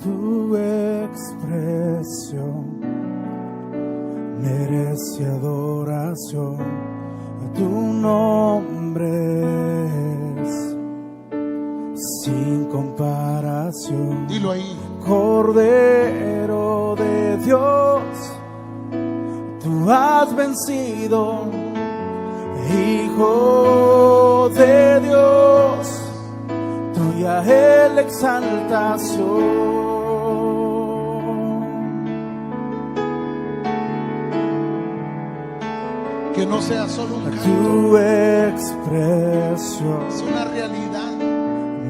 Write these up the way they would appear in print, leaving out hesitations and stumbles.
Tu expresión merece adoración. Tu nombre es sin comparación. Dilo ahí. Cordero de Dios, tú has vencido. Hijo de Dios, tuya es la exaltación. Que no sea solo un canto, Tu expresión es una realidad.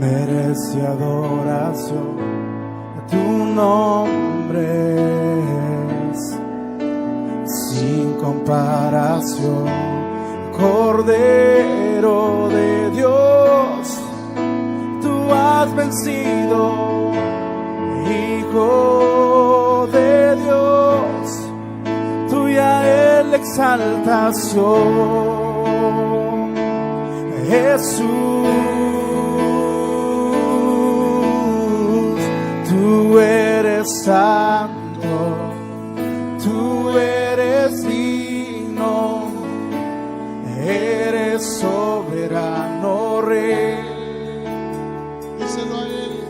merece adoración. Tu nombre es sin comparación. Cordero de Dios, tú has vencido. Hijo de Dios, tuya es la exaltación. Jesús, tú eres santo, tú eres digno, eres soberano Rey. Díselo a él.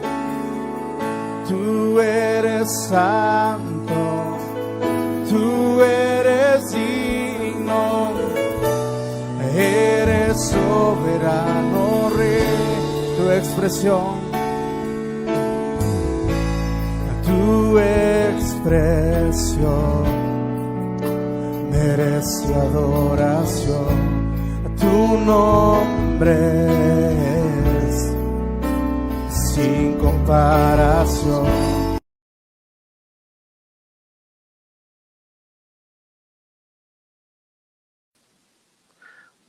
Tú eres santo, tú eres digno, eres soberano Rey. Tu expresión, tu expresión merece adoración. Tu nombre es sin comparación.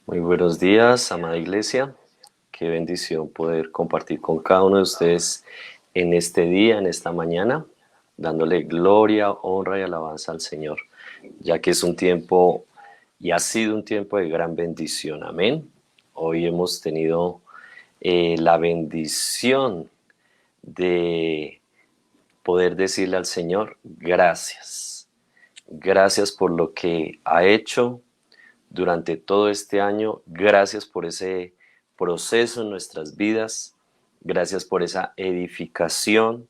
Muy buenos días, amada iglesia. Qué bendición poder compartir con cada uno de ustedes en este día, en esta mañana, dándole gloria, honra y alabanza al Señor, ya que es un tiempo y ha sido un tiempo de gran bendición. Amén. Hoy hemos tenido la bendición de poder decirle al Señor, gracias. Gracias por lo que ha hecho durante todo este año. Gracias por ese proceso en nuestras vidas. Gracias por esa edificación.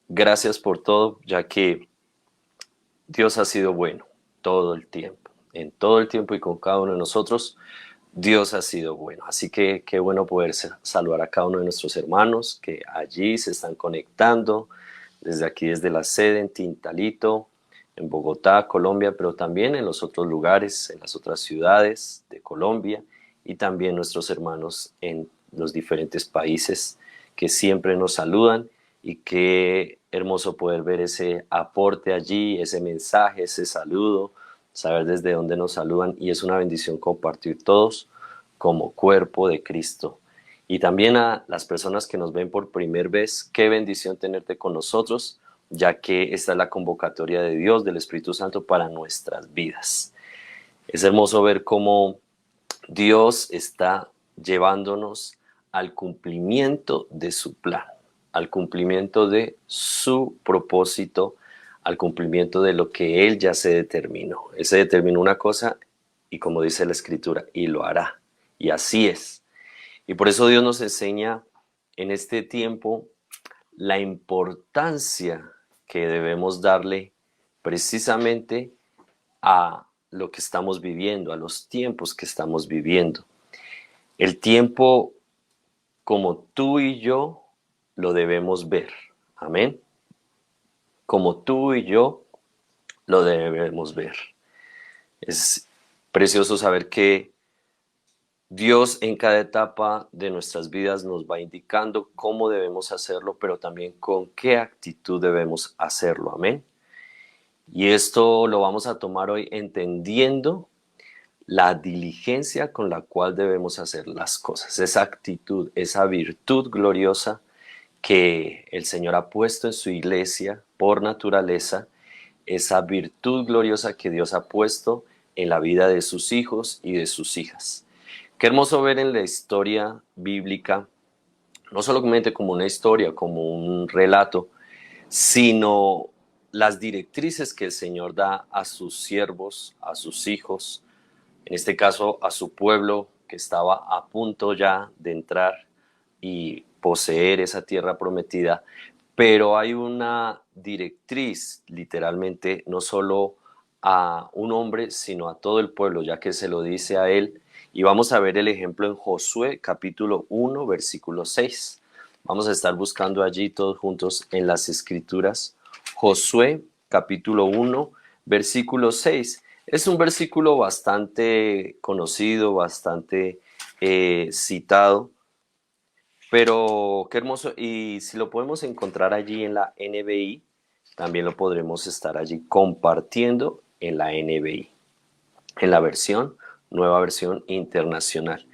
Gracias por todo, ya que Dios ha sido bueno todo el tiempo. En todo el tiempo y con cada uno de nosotros, Dios ha sido bueno. Así que qué bueno poder saludar a cada uno de nuestros hermanos que allí se están conectando, desde aquí, desde la sede en Tintalito, en Bogotá, Colombia, pero también en los otros lugares, en las otras ciudades de Colombia, y también nuestros hermanos en los diferentes países que siempre nos saludan. Y qué hermoso poder ver ese aporte allí, ese mensaje, ese saludo, saber desde dónde nos saludan, y es una bendición compartir todos como cuerpo de Cristo. Y también a las personas que nos ven por primera vez, qué bendición tenerte con nosotros, ya que esta es la convocatoria de Dios, del Espíritu Santo para nuestras vidas. Es hermoso ver cómo Dios está llevándonos al cumplimiento de su plan, al cumplimiento de su propósito, al cumplimiento de lo que Él ya se determinó. Él se determinó una cosa y, como dice la Escritura, y lo hará. Y así es. Y por eso Dios nos enseña en este tiempo la importancia que debemos darle precisamente a lo que estamos viviendo, a los tiempos que estamos viviendo. El tiempo como tú y yo lo debemos ver. Amén. Como tú y yo lo debemos ver. Es precioso saber que Dios en cada etapa de nuestras vidas nos va indicando cómo debemos hacerlo, pero también con qué actitud debemos hacerlo. Amén. Y esto lo vamos a tomar hoy entendiendo la diligencia con la cual debemos hacer las cosas, esa actitud, esa virtud gloriosa que el Señor ha puesto en su iglesia por naturaleza, esa virtud gloriosa que Dios ha puesto en la vida de sus hijos y de sus hijas. Qué hermoso ver en la historia bíblica, no solamente como una historia, como un relato, sino las directrices que el Señor da a sus siervos, a sus hijos, en este caso a su pueblo que estaba a punto ya de entrar y poseer esa tierra prometida. Pero hay una directriz, literalmente, no solo a un hombre, sino a todo el pueblo, ya que se lo dice a él. Y vamos a ver el ejemplo en Josué, capítulo 1, versículo 6. Vamos a estar buscando allí todos juntos en las Escrituras. Josué, capítulo 1, versículo 6. Es un versículo bastante conocido, bastante citado, pero qué hermoso. Y si lo podemos encontrar allí en la NBI, también lo podremos estar allí compartiendo en la NBI, en la versión, nueva versión internacional.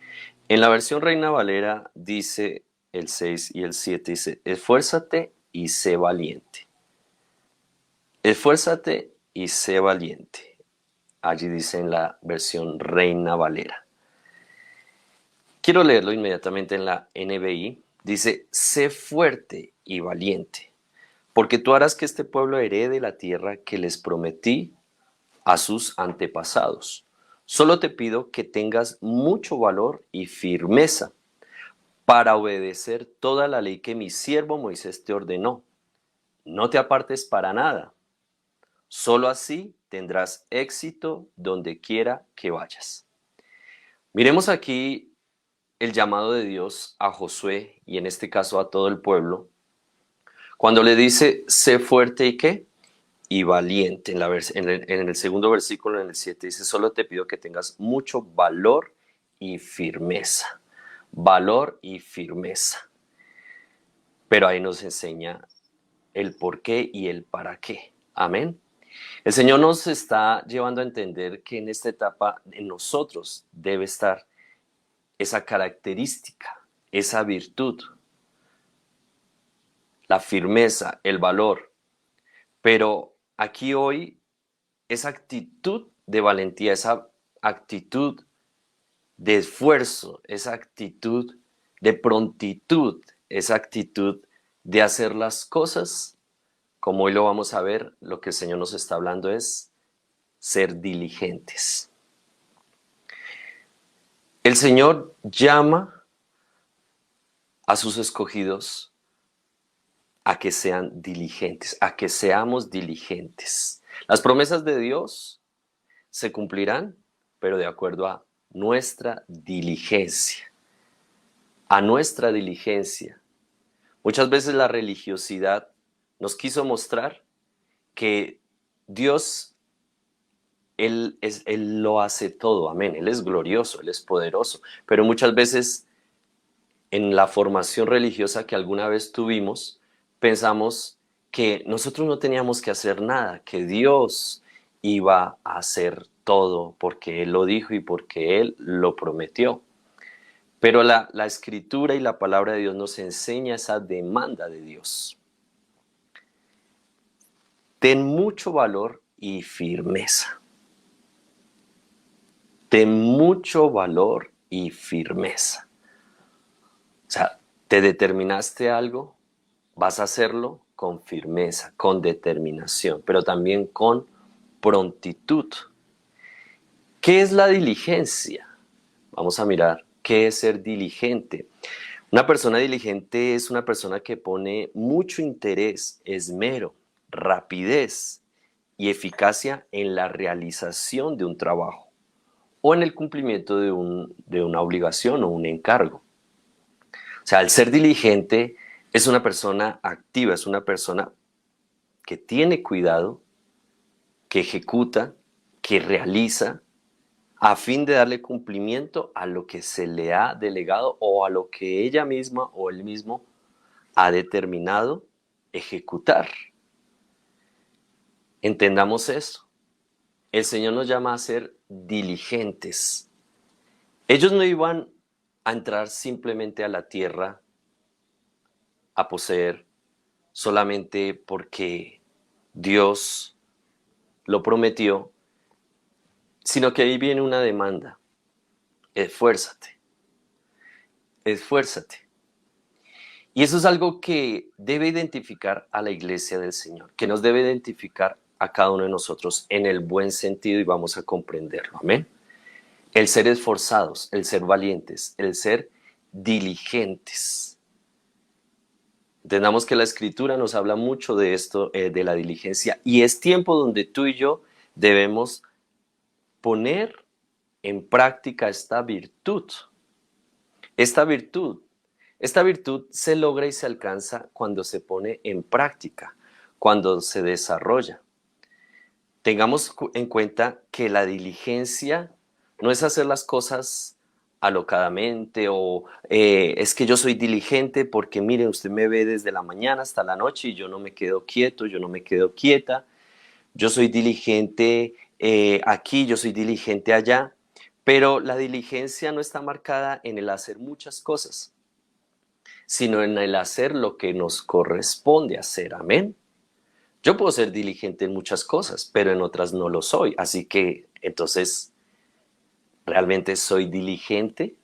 En la versión Reina Valera dice el 6 y el 7, dice, esfuérzate y sé valiente. Esfuérzate y sé valiente. Allí dice en la versión Reina Valera. Quiero leerlo inmediatamente en la NBI. Dice, sé fuerte y valiente, porque tú harás que este pueblo herede la tierra que les prometí a sus antepasados. Solo te pido que tengas mucho valor y firmeza para obedecer toda la ley que mi siervo Moisés te ordenó. No te apartes para nada. Solo así tendrás éxito donde quiera que vayas. Miremos aquí el llamado de Dios a Josué y en este caso a todo el pueblo, cuando le dice, sé fuerte y qué, y valiente. En el segundo versículo, en el 7, dice, solo te pido que tengas mucho valor y firmeza. Valor y firmeza. Pero ahí nos enseña el por qué y el para qué. Amén. El Señor nos está llevando a entender que en esta etapa en nosotros debe estar esa característica, esa virtud, la firmeza, el valor. Pero aquí hoy, esa actitud de valentía, esa actitud de esfuerzo, esa actitud de prontitud, esa actitud de hacer las cosas, como hoy lo vamos a ver, lo que el Señor nos está hablando es ser diligentes. El Señor llama a sus escogidos a que sean diligentes, a que seamos diligentes. Las promesas de Dios se cumplirán, pero de acuerdo a nuestra diligencia. A nuestra diligencia. Muchas veces la religiosidad nos quiso mostrar que Dios, Él lo hace todo, amén. Él es glorioso, Él es poderoso, pero muchas veces en la formación religiosa que alguna vez tuvimos, pensamos que nosotros no teníamos que hacer nada, que Dios iba a hacer todo porque Él lo dijo y porque Él lo prometió. Pero la Escritura y la palabra de Dios nos enseña esa demanda de Dios. Ten mucho valor y firmeza. Ten mucho valor y firmeza. O sea, te determinaste algo, vas a hacerlo con firmeza, con determinación, pero también con prontitud. ¿Qué es la diligencia? Vamos a mirar qué es ser diligente. Una persona diligente es una persona que pone mucho interés, esmero, rapidez y eficacia en la realización de un trabajo o en el cumplimiento de una obligación o un encargo. O sea, el ser diligente es una persona activa, es una persona que tiene cuidado, que ejecuta, que realiza, a fin de darle cumplimiento a lo que se le ha delegado o a lo que ella misma o él mismo ha determinado ejecutar. Entendamos eso. El Señor nos llama a ser diligentes. Ellos no iban a entrar simplemente a la tierra a poseer solamente porque Dios lo prometió, sino que ahí viene una demanda. Esfuérzate. Esfuérzate. Y eso es algo que debe identificar a la iglesia del Señor, que nos debe identificar a cada uno de nosotros en el buen sentido y vamos a comprenderlo. Amén. El ser esforzados, el ser valientes, el ser diligentes. Entendamos que la Escritura nos habla mucho de esto, de la diligencia, y es tiempo donde tú y yo debemos poner en práctica esta virtud. Esta virtud se logra y se alcanza cuando se pone en práctica, cuando se desarrolla. Tengamos en cuenta que la diligencia no es hacer las cosas alocadamente o es que yo soy diligente porque mire, usted me ve desde la mañana hasta la noche y yo no me quedo quieto, yo no me quedo quieta. Yo soy diligente aquí, yo soy diligente allá, pero la diligencia no está marcada en el hacer muchas cosas, sino en el hacer lo que nos corresponde hacer. Amén. Yo puedo ser diligente en muchas cosas, pero en otras no lo soy. Así que, entonces, ¿realmente soy diligente?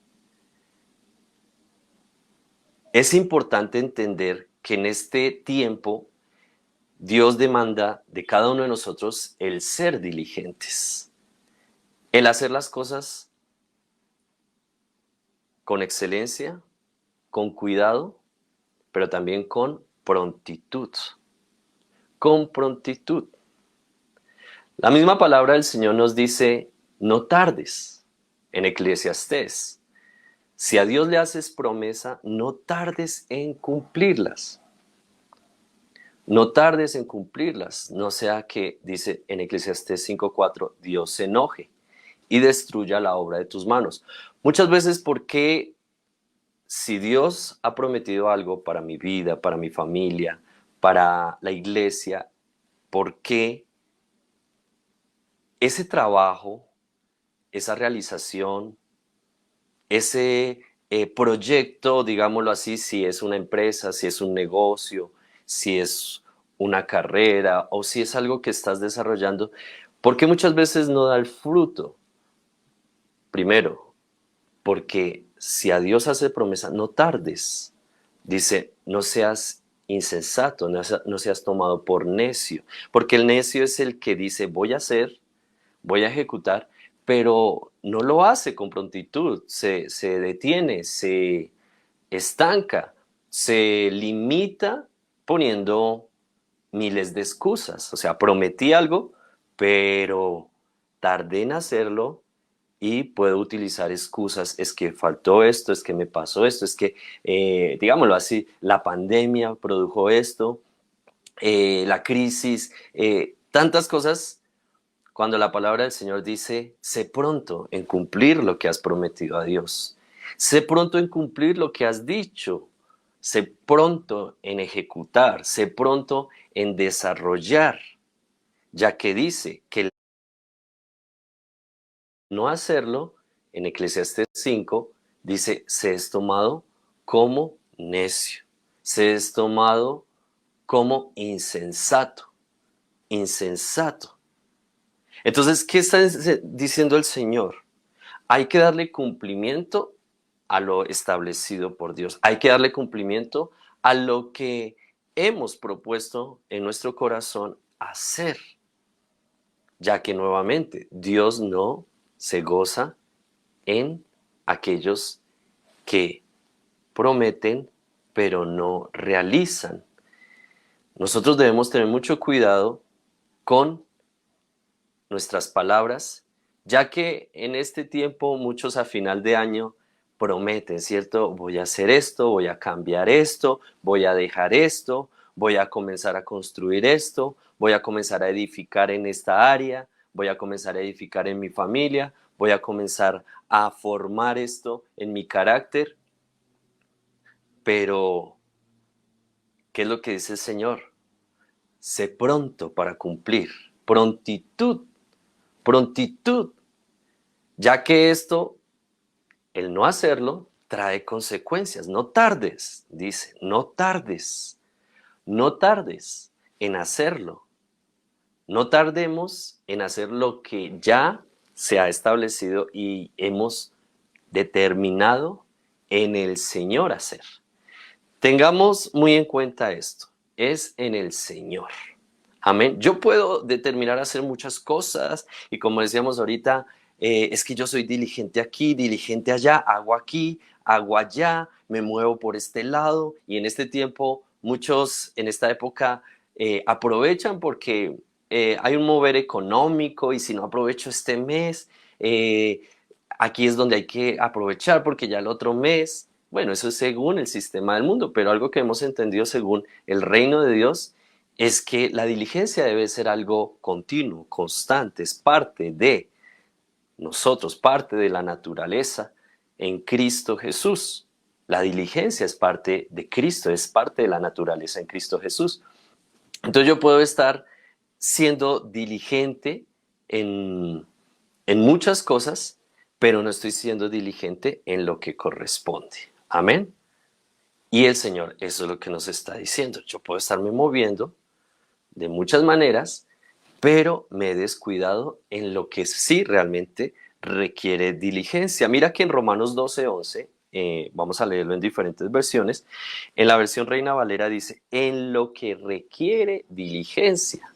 Es importante entender que en este tiempo Dios demanda de cada uno de nosotros el ser diligentes, el hacer las cosas con excelencia, con cuidado, pero también con prontitud. Con prontitud. La misma palabra del Señor nos dice, no tardes, en Eclesiastés. Si a Dios le haces promesa, no tardes en cumplirlas. No tardes en cumplirlas, no sea que, dice en Eclesiastés 5:4, Dios se enoje y destruya la obra de tus manos. Muchas veces, ¿por qué si Dios ha prometido algo para mi vida, para mi familia, para la iglesia, por qué ese trabajo, esa realización, ese proyecto, digámoslo así, si es una empresa, si es un negocio, si es una carrera o si es algo que estás desarrollando, ¿por qué muchas veces no da el fruto? Primero, porque si a Dios hace promesa, no tardes. Dice, no seas insensato, no seas tomado por necio, porque el necio es el que dice, voy a hacer, voy a ejecutar, pero no lo hace con prontitud, se detiene, se estanca, se limita poniendo miles de excusas. O sea, prometí algo, pero tardé en hacerlo y puedo utilizar excusas. Es que faltó esto, es que me pasó esto, es que, digámoslo así, la pandemia produjo esto, la crisis, tantas cosas. Cuando la palabra del Señor dice, sé pronto en cumplir lo que has prometido a Dios. Sé pronto en cumplir lo que has dicho. Sé pronto en ejecutar. Sé pronto en desarrollar. Ya que dice que el no hacerlo, en Eclesiastés 5, dice, se es tomado como necio. Se es tomado como insensato. Insensato. Entonces, ¿qué está diciendo el Señor? Hay que darle cumplimiento a lo establecido por Dios. Hay que darle cumplimiento a lo que hemos propuesto en nuestro corazón hacer. Ya que nuevamente, Dios no se goza en aquellos que prometen, pero no realizan. Nosotros debemos tener mucho cuidado con nuestras palabras, ya que en este tiempo muchos a final de año prometen, ¿cierto? Voy a hacer esto, voy a cambiar esto, voy a dejar esto, voy a comenzar a construir esto, voy a comenzar a edificar en esta área, voy a comenzar a edificar en mi familia, voy a comenzar a formar esto en mi carácter. Pero, ¿qué es lo que dice el Señor? Sé pronto para cumplir, prontitud, prontitud, ya que esto, el no hacerlo, trae consecuencias. No tardes, dice, no tardes en hacerlo. No tardemos en hacer lo que ya se ha establecido y hemos determinado en el Señor hacer. Tengamos muy en cuenta esto, es en el Señor. Amén. Yo puedo determinar hacer muchas cosas y como decíamos ahorita, es que yo soy diligente aquí, diligente allá, hago aquí, hago allá, me muevo por este lado y en este tiempo muchos en esta época aprovechan porque hay un mover económico y si no aprovecho este mes, eh, aquí es donde hay que aprovechar porque ya el otro mes, bueno, eso es según el sistema del mundo, pero algo que hemos entendido según el reino de Dios es que la diligencia debe ser algo continuo, constante, es parte de nosotros, parte de la naturaleza en Cristo Jesús. La diligencia es parte de Cristo, es parte de la naturaleza en Cristo Jesús. Entonces yo puedo estar siendo diligente en muchas cosas, pero no estoy siendo diligente en lo que corresponde. Amén. Y el Señor, eso es lo que nos está diciendo. Yo puedo estarme moviendo de muchas maneras, pero me he descuidado en lo que sí realmente requiere diligencia. Mira que en Romanos 12:11, vamos a leerlo en diferentes versiones, en la versión Reina Valera dice, en lo que requiere diligencia,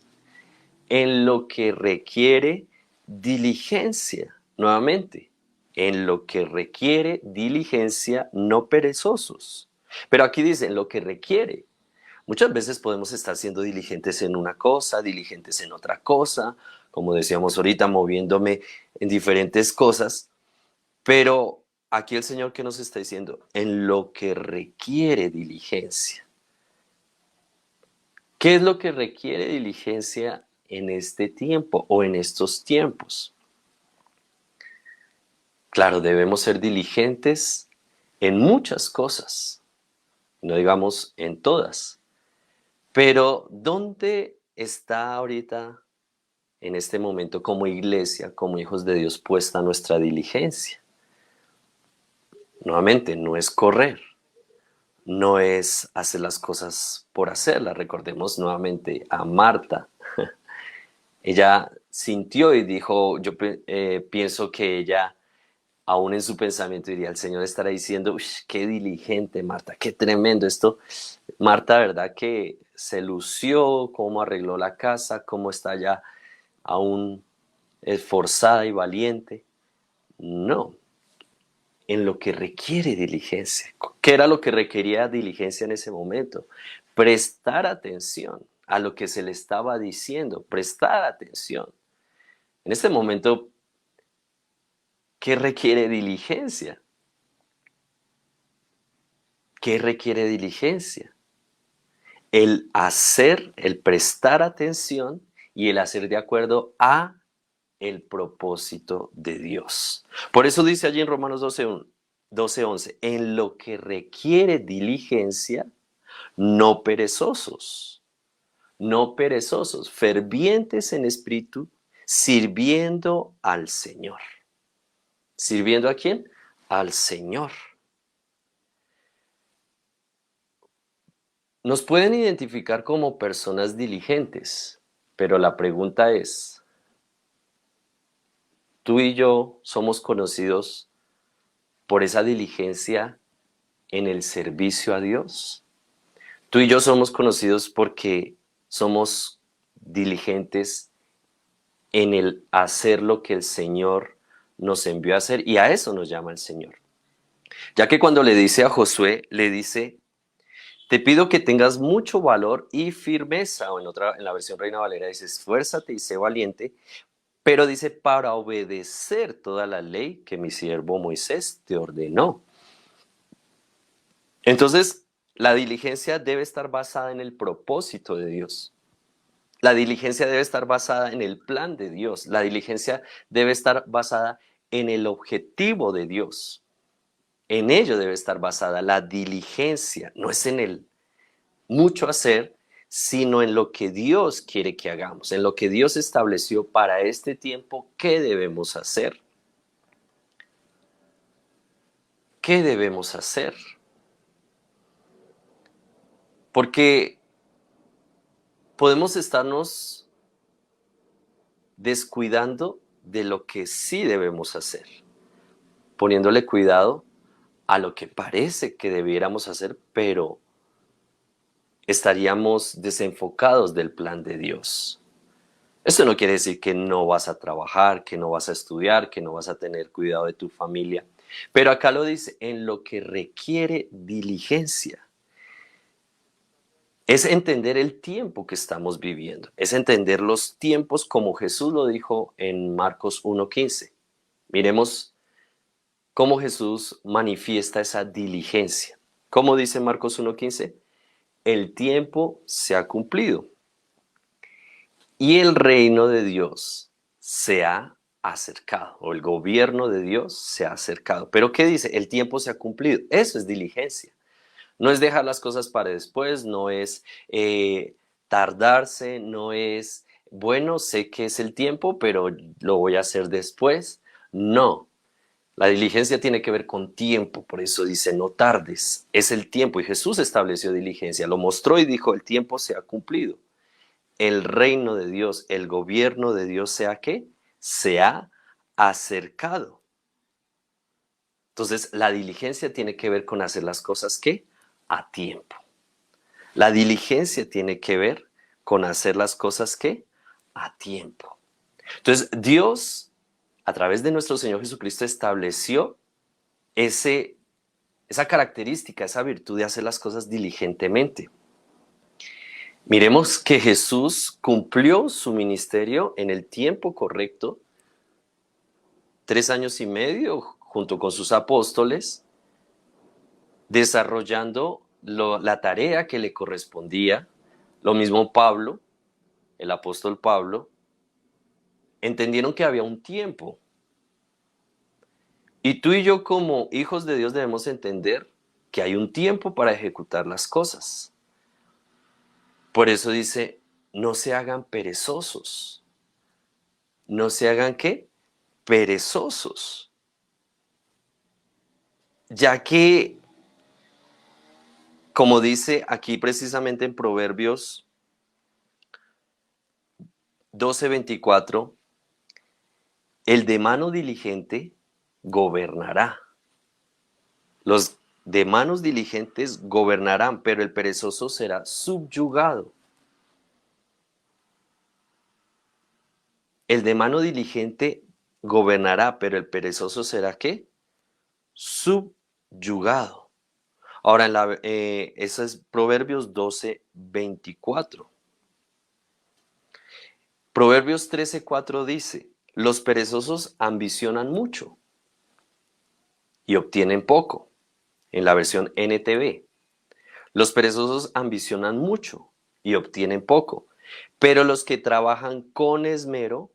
en lo que requiere diligencia, nuevamente, en lo que requiere diligencia, no perezosos. Pero aquí dice, en lo que requiere. Muchas veces podemos estar siendo diligentes en una cosa, diligentes en otra cosa, como decíamos ahorita, moviéndome en diferentes cosas, pero aquí el Señor que nos está diciendo, en lo que requiere diligencia. ¿Qué es lo que requiere diligencia en este tiempo o en estos tiempos? Claro, debemos ser diligentes en muchas cosas, no digamos en todas. Pero, ¿dónde está ahorita, en este momento, como iglesia, como hijos de Dios, puesta nuestra diligencia? Nuevamente, no es correr, no es hacer las cosas por hacerlas. Recordemos nuevamente a Marta. Ella sintió y dijo, yo pienso que ella, aún en su pensamiento, diría, el Señor estará diciendo, qué diligente Marta, qué tremendo esto. Marta, ¿verdad? Que se lució, cómo arregló la casa, cómo está ya aún esforzada y valiente. No, en lo que requiere diligencia. ¿Qué era lo que requería diligencia en ese momento? Prestar atención a lo que se le estaba diciendo, prestar atención. En este momento, ¿qué requiere diligencia? ¿Qué requiere diligencia? El hacer, el prestar atención y el hacer de acuerdo a el propósito de Dios. Por eso dice allí en Romanos 12:11, en lo que requiere diligencia, no perezosos, no perezosos, fervientes en espíritu, sirviendo al Señor. ¿Sirviendo a quién? Al Señor. Nos pueden identificar como personas diligentes, pero la pregunta es, ¿tú y yo somos conocidos por esa diligencia en el servicio a Dios? ¿Tú y yo somos conocidos porque somos diligentes en el hacer lo que el Señor nos envió a hacer? Y a eso nos llama el Señor. Ya que cuando le dice a Josué, le dice, te pido que tengas mucho valor y firmeza, o en la versión Reina Valera dice, esfuérzate y sé valiente, pero dice, para obedecer toda la ley que mi siervo Moisés te ordenó. Entonces, la diligencia debe estar basada en el propósito de Dios. La diligencia debe estar basada en el plan de Dios. La diligencia debe estar basada en el objetivo de Dios. En ello debe estar basada la diligencia. No es en el mucho hacer, sino en lo que Dios quiere que hagamos, en lo que Dios estableció para este tiempo, ¿qué debemos hacer? ¿Qué debemos hacer? Porque podemos estarnos descuidando de lo que sí debemos hacer, poniéndole cuidado a lo que parece que debiéramos hacer, pero estaríamos desenfocados del plan de Dios. Esto no quiere decir que no vas a trabajar, que no vas a estudiar, que no vas a tener cuidado de tu familia. Pero acá lo dice, en lo que requiere diligencia. Es entender el tiempo que estamos viviendo. Es entender los tiempos como Jesús lo dijo en Marcos 1:15. Miremos cómo Jesús manifiesta esa diligencia. ¿Cómo dice Marcos 1:15? El tiempo se ha cumplido y el reino de Dios se ha acercado, o el gobierno de Dios se ha acercado. ¿Pero qué dice? El tiempo se ha cumplido. Eso es diligencia. No es dejar las cosas para después, no es tardarse, no es, bueno, sé que es el tiempo, pero lo voy a hacer después. No. La diligencia tiene que ver con tiempo, por eso dice no tardes, es el tiempo y Jesús estableció diligencia, lo mostró y dijo el tiempo se ha cumplido. El reino de Dios, el gobierno de Dios ¿qué? Se ha acercado. Entonces la diligencia tiene que ver con hacer las cosas ¿qué? A tiempo. La diligencia tiene que ver con hacer las cosas ¿qué? A tiempo. Entonces Dios, a través de nuestro Señor Jesucristo, estableció esa característica, esa virtud de hacer las cosas diligentemente. Miremos que Jesús cumplió su ministerio en el tiempo correcto, 3 años y medio, junto con sus apóstoles, desarrollando la tarea que le correspondía. Lo mismo Pablo, el apóstol Pablo, entendieron que había un tiempo. Y tú y yo como hijos de Dios debemos entender que hay un tiempo para ejecutar las cosas. Por eso dice, no se hagan perezosos. No se hagan ¿qué? Perezosos. Ya que, como dice aquí precisamente en Proverbios 12:24, el de mano diligente gobernará. Los de manos diligentes gobernarán, pero el perezoso será subyugado. El de mano diligente gobernará, pero el perezoso será ¿qué? Subyugado. Ahora, eso es Proverbios 12:24. Proverbios 13:4 dice, los perezosos ambicionan mucho y obtienen poco. En la versión NTV. Los perezosos ambicionan mucho y obtienen poco, pero los que trabajan con esmero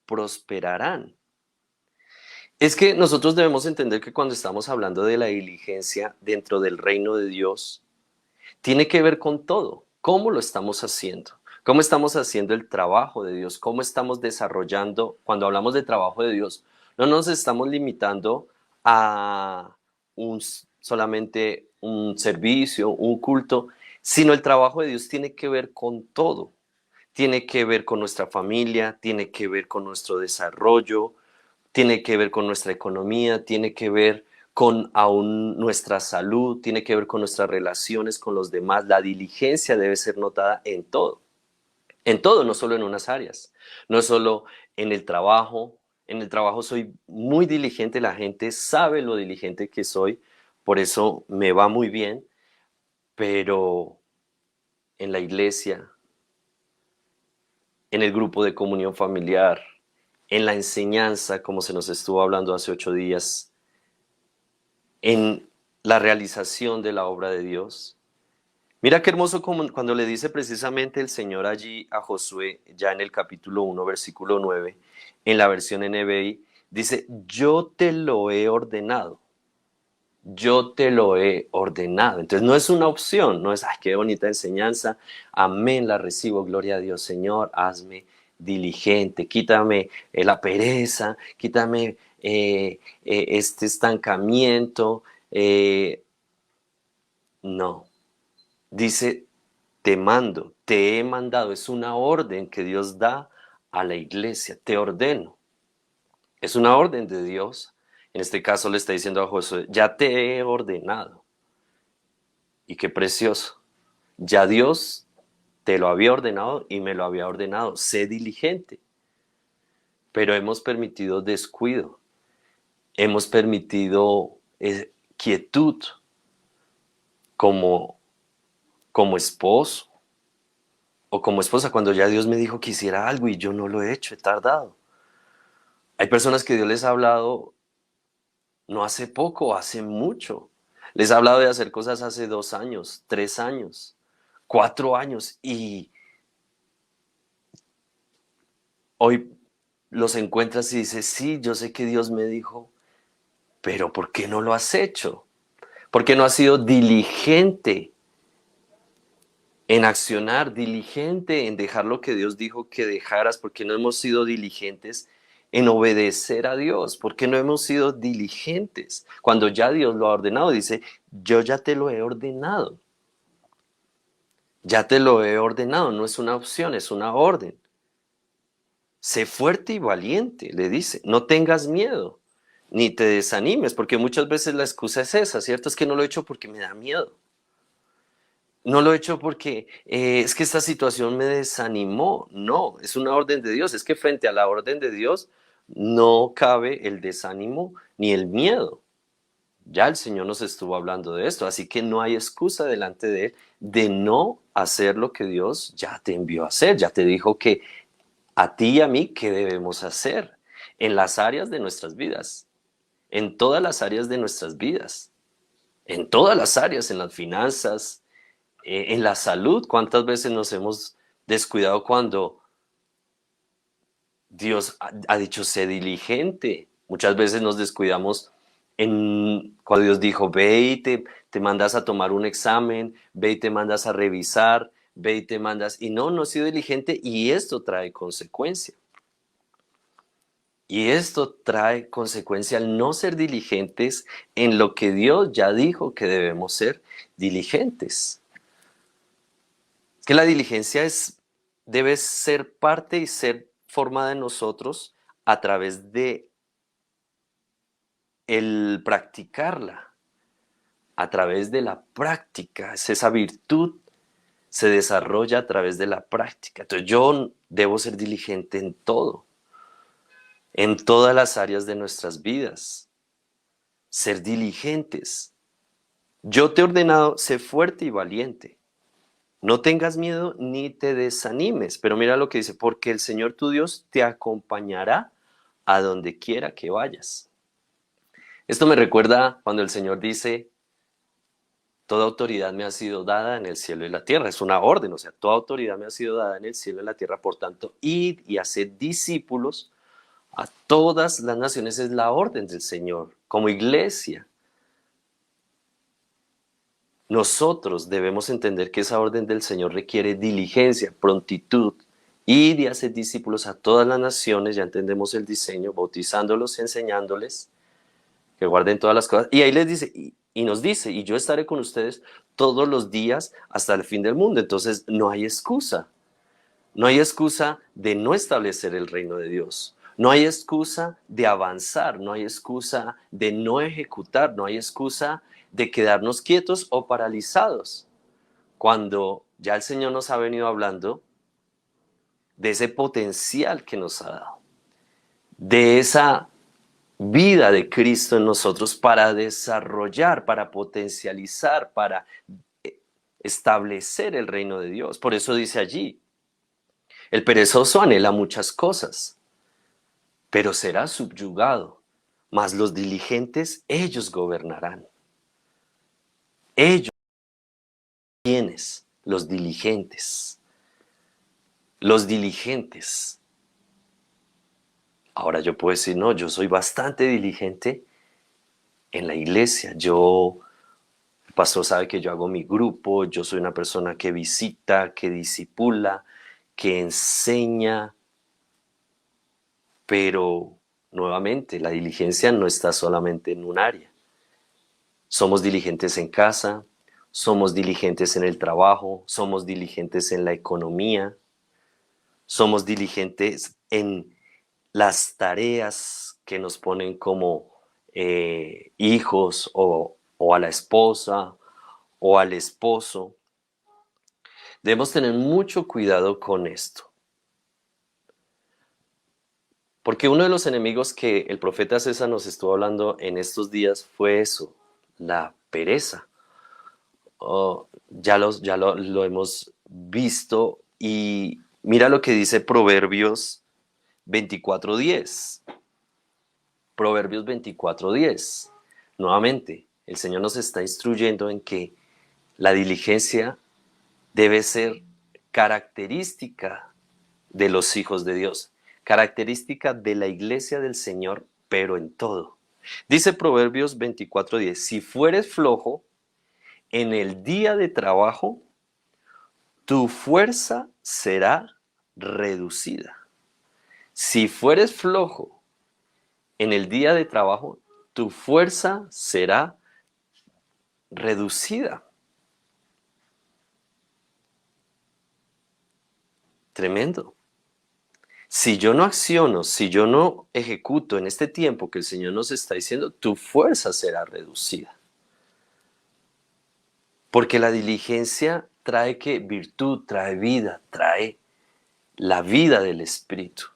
prosperarán. Es que nosotros debemos entender que cuando estamos hablando de la diligencia dentro del reino de Dios, tiene que ver con todo. ¿Cómo lo estamos haciendo? ¿Cómo estamos haciendo el trabajo de Dios? ¿Cómo estamos desarrollando? Cuando hablamos de trabajo de Dios, no nos estamos limitando a solamente un servicio, un culto, sino el trabajo de Dios tiene que ver con todo. Tiene que ver con nuestra familia, tiene que ver con nuestro desarrollo, tiene que ver con nuestra economía, tiene que ver con aún nuestra salud, tiene que ver con nuestras relaciones con los demás. La diligencia debe ser notada en todo, no solo en unas áreas, no solo en el trabajo. En el trabajo soy muy diligente, la gente sabe lo diligente que soy, por eso me va muy bien, pero en la iglesia, en el grupo de comunión familiar, en la enseñanza, como se nos estuvo hablando hace 8 días, en la realización de la obra de Dios. Mira qué hermoso cuando le dice precisamente el Señor allí a Josué, ya en el capítulo 1, versículo 9, en la versión NBI, dice, yo te lo he ordenado. Yo te lo he ordenado. Entonces no es una opción, no es, ay, qué bonita enseñanza, amén, la recibo, gloria a Dios, Señor, hazme diligente, quítame la pereza, quítame este estancamiento. No, dice, te mando, te he mandado, es una orden que Dios da a la iglesia, te ordeno. Es una orden de Dios. En este caso le está diciendo a Josué, ya te he ordenado. Y qué precioso. Ya Dios te lo había ordenado y me lo había ordenado. Sé diligente. Pero hemos permitido descuido. Hemos permitido quietud como, como esposo o como esposa cuando ya Dios me dijo que hiciera algo y yo no lo he hecho, he tardado. Hay personas que Dios les ha hablado no hace poco, hace mucho. Les ha hablado de hacer cosas hace 2 años, 3 años, 4 años y hoy los encuentras y dices, sí, yo sé que Dios me dijo, pero ¿por qué no lo has hecho? ¿Por qué no has sido diligente en accionar, diligente en dejar lo que Dios dijo que dejaras? ¿Por qué no hemos sido diligentes en obedecer a Dios? ¿Por qué no hemos sido diligentes cuando ya Dios lo ha ordenado? Dice, yo ya te lo he ordenado. Ya te lo he ordenado, no es una opción, es una orden. Sé fuerte y valiente, le dice, no tengas miedo, ni te desanimes, porque muchas veces la excusa es esa, ¿cierto? Es que no lo he hecho porque me da miedo. No lo he hecho porque es que esta situación me desanimó. No, es una orden de Dios. Es que frente a la orden de Dios no cabe el desánimo ni el miedo. Ya el Señor nos estuvo hablando de esto, así que no hay excusa delante de Él de no hacer lo que Dios ya te envió a hacer. Ya te dijo que a ti y a mí, ¿qué debemos hacer? En las áreas de nuestras vidas, en todas las áreas de nuestras vidas, en todas las áreas, en las finanzas, en la salud. ¿Cuántas veces nos hemos descuidado cuando Dios ha dicho, sé diligente? Muchas veces nos descuidamos cuando Dios dijo, ve y te mandas a tomar un examen, ve y te mandas a revisar, ve y te mandas, y no he sido diligente y esto trae consecuencia. Y esto trae consecuencia al no ser diligentes en lo que Dios ya dijo que debemos ser diligentes. Es que la diligencia debe ser parte y ser formada en nosotros a través de el practicarla, a través de la práctica. Esa virtud se desarrolla a través de la práctica. Entonces yo debo ser diligente en todas las áreas de nuestras vidas, ser diligentes. Yo te he ordenado, sé fuerte y valiente. No tengas miedo ni te desanimes. Pero mira lo que dice, porque el Señor tu Dios te acompañará a donde quiera que vayas. Esto me recuerda cuando el Señor dice, toda autoridad me ha sido dada en el cielo y la tierra. Es una orden, o sea, toda autoridad me ha sido dada en el cielo y en la tierra. Por tanto, id y haced discípulos a todas las naciones. Es la orden del Señor. Como iglesia, nosotros debemos entender que esa orden del Señor requiere diligencia, prontitud, ir y hacer discípulos a todas las naciones. Ya entendemos el diseño, bautizándolos, enseñándoles que guarden todas las cosas. Y ahí les dice, y nos dice, y yo estaré con ustedes todos los días hasta el fin del mundo. Entonces no hay excusa. No hay excusa de no establecer el reino de Dios. No hay excusa de avanzar, no hay excusa de no ejecutar, no hay excusa de quedarnos quietos o paralizados. Cuando ya el Señor nos ha venido hablando de ese potencial que nos ha dado, de esa vida de Cristo en nosotros para desarrollar, para potencializar, para establecer el reino de Dios. Por eso dice allí, el perezoso anhela muchas cosas, pero será subyugado, mas los diligentes, ellos gobernarán. Ellos, ¿quiénes? Los diligentes. Los diligentes. Ahora yo puedo decir, no, yo soy bastante diligente en la iglesia. El pastor sabe que yo hago mi grupo, yo soy una persona que visita, que discipula, que enseña, pero nuevamente la diligencia no está solamente en un área. Somos diligentes en casa, somos diligentes en el trabajo, somos diligentes en la economía, somos diligentes en las tareas que nos ponen como hijos o a la esposa o al esposo. Debemos tener mucho cuidado con esto. Porque uno de los enemigos que el profeta César nos estuvo hablando en estos días fue eso, la pereza. Lo hemos visto y mira lo que dice Proverbios 24:10. Proverbios 24:10. Nuevamente, el Señor nos está instruyendo en que la diligencia debe ser característica de los hijos de Dios, característica de la iglesia del Señor, pero en todo. Dice Proverbios 24:10, si fueres flojo en el día de trabajo, tu fuerza será reducida. Si fueres flojo en el día de trabajo, tu fuerza será reducida. Tremendo. Si yo no acciono, si yo no ejecuto en este tiempo que el Señor nos está diciendo, tu fuerza será reducida. Porque la diligencia trae que virtud, trae vida, trae la vida del Espíritu.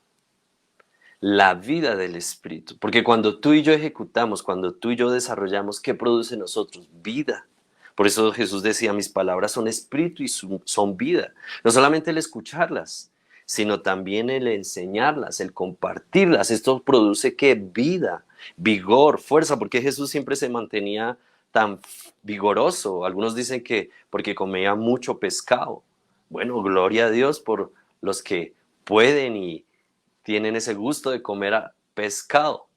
La vida del Espíritu. Porque cuando tú y yo ejecutamos, cuando tú y yo desarrollamos, ¿qué produce en nosotros? Vida. Por eso Jesús decía, mis palabras son espíritu y son vida. No solamente el escucharlas, sino también el enseñarlas, el compartirlas. Esto produce ¿qué? Vida, vigor, fuerza, porque Jesús siempre se mantenía tan vigoroso. Algunos dicen que porque comía mucho pescado. Bueno, gloria a Dios por los que pueden y tienen ese gusto de comer pescado.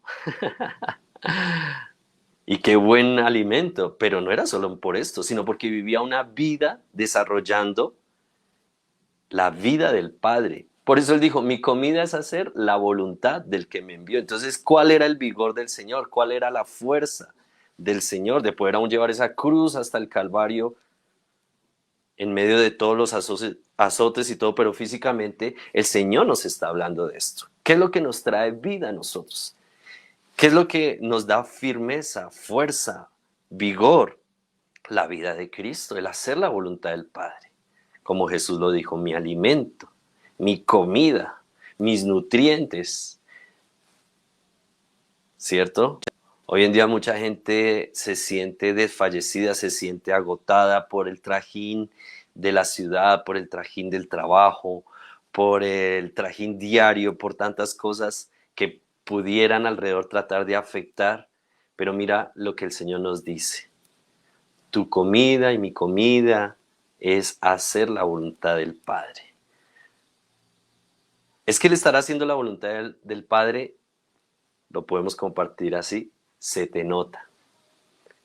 Y qué buen alimento, pero no era solo por esto, sino porque vivía una vida desarrollando la vida del Padre. Por eso él dijo, mi comida es hacer la voluntad del que me envió. Entonces, ¿cuál era el vigor del Señor? ¿Cuál era la fuerza del Señor de poder aún llevar esa cruz hasta el Calvario en medio de todos los azotes y todo? Pero físicamente el Señor nos está hablando de esto. ¿Qué es lo que nos trae vida a nosotros? ¿Qué es lo que nos da firmeza, fuerza, vigor? La vida de Cristo, el hacer la voluntad del Padre. Como Jesús lo dijo, mi alimento, mi comida, mis nutrientes. ¿Cierto? Hoy en día mucha gente se siente desfallecida, se siente agotada por el trajín de la ciudad, por el trajín del trabajo, por el trajín diario, por tantas cosas que pudieran alrededor tratar de afectar. Pero mira lo que el Señor nos dice. Tu comida y mi comida es hacer la voluntad del Padre. Es que Él estará haciendo la voluntad del Padre, lo podemos compartir así, se te nota,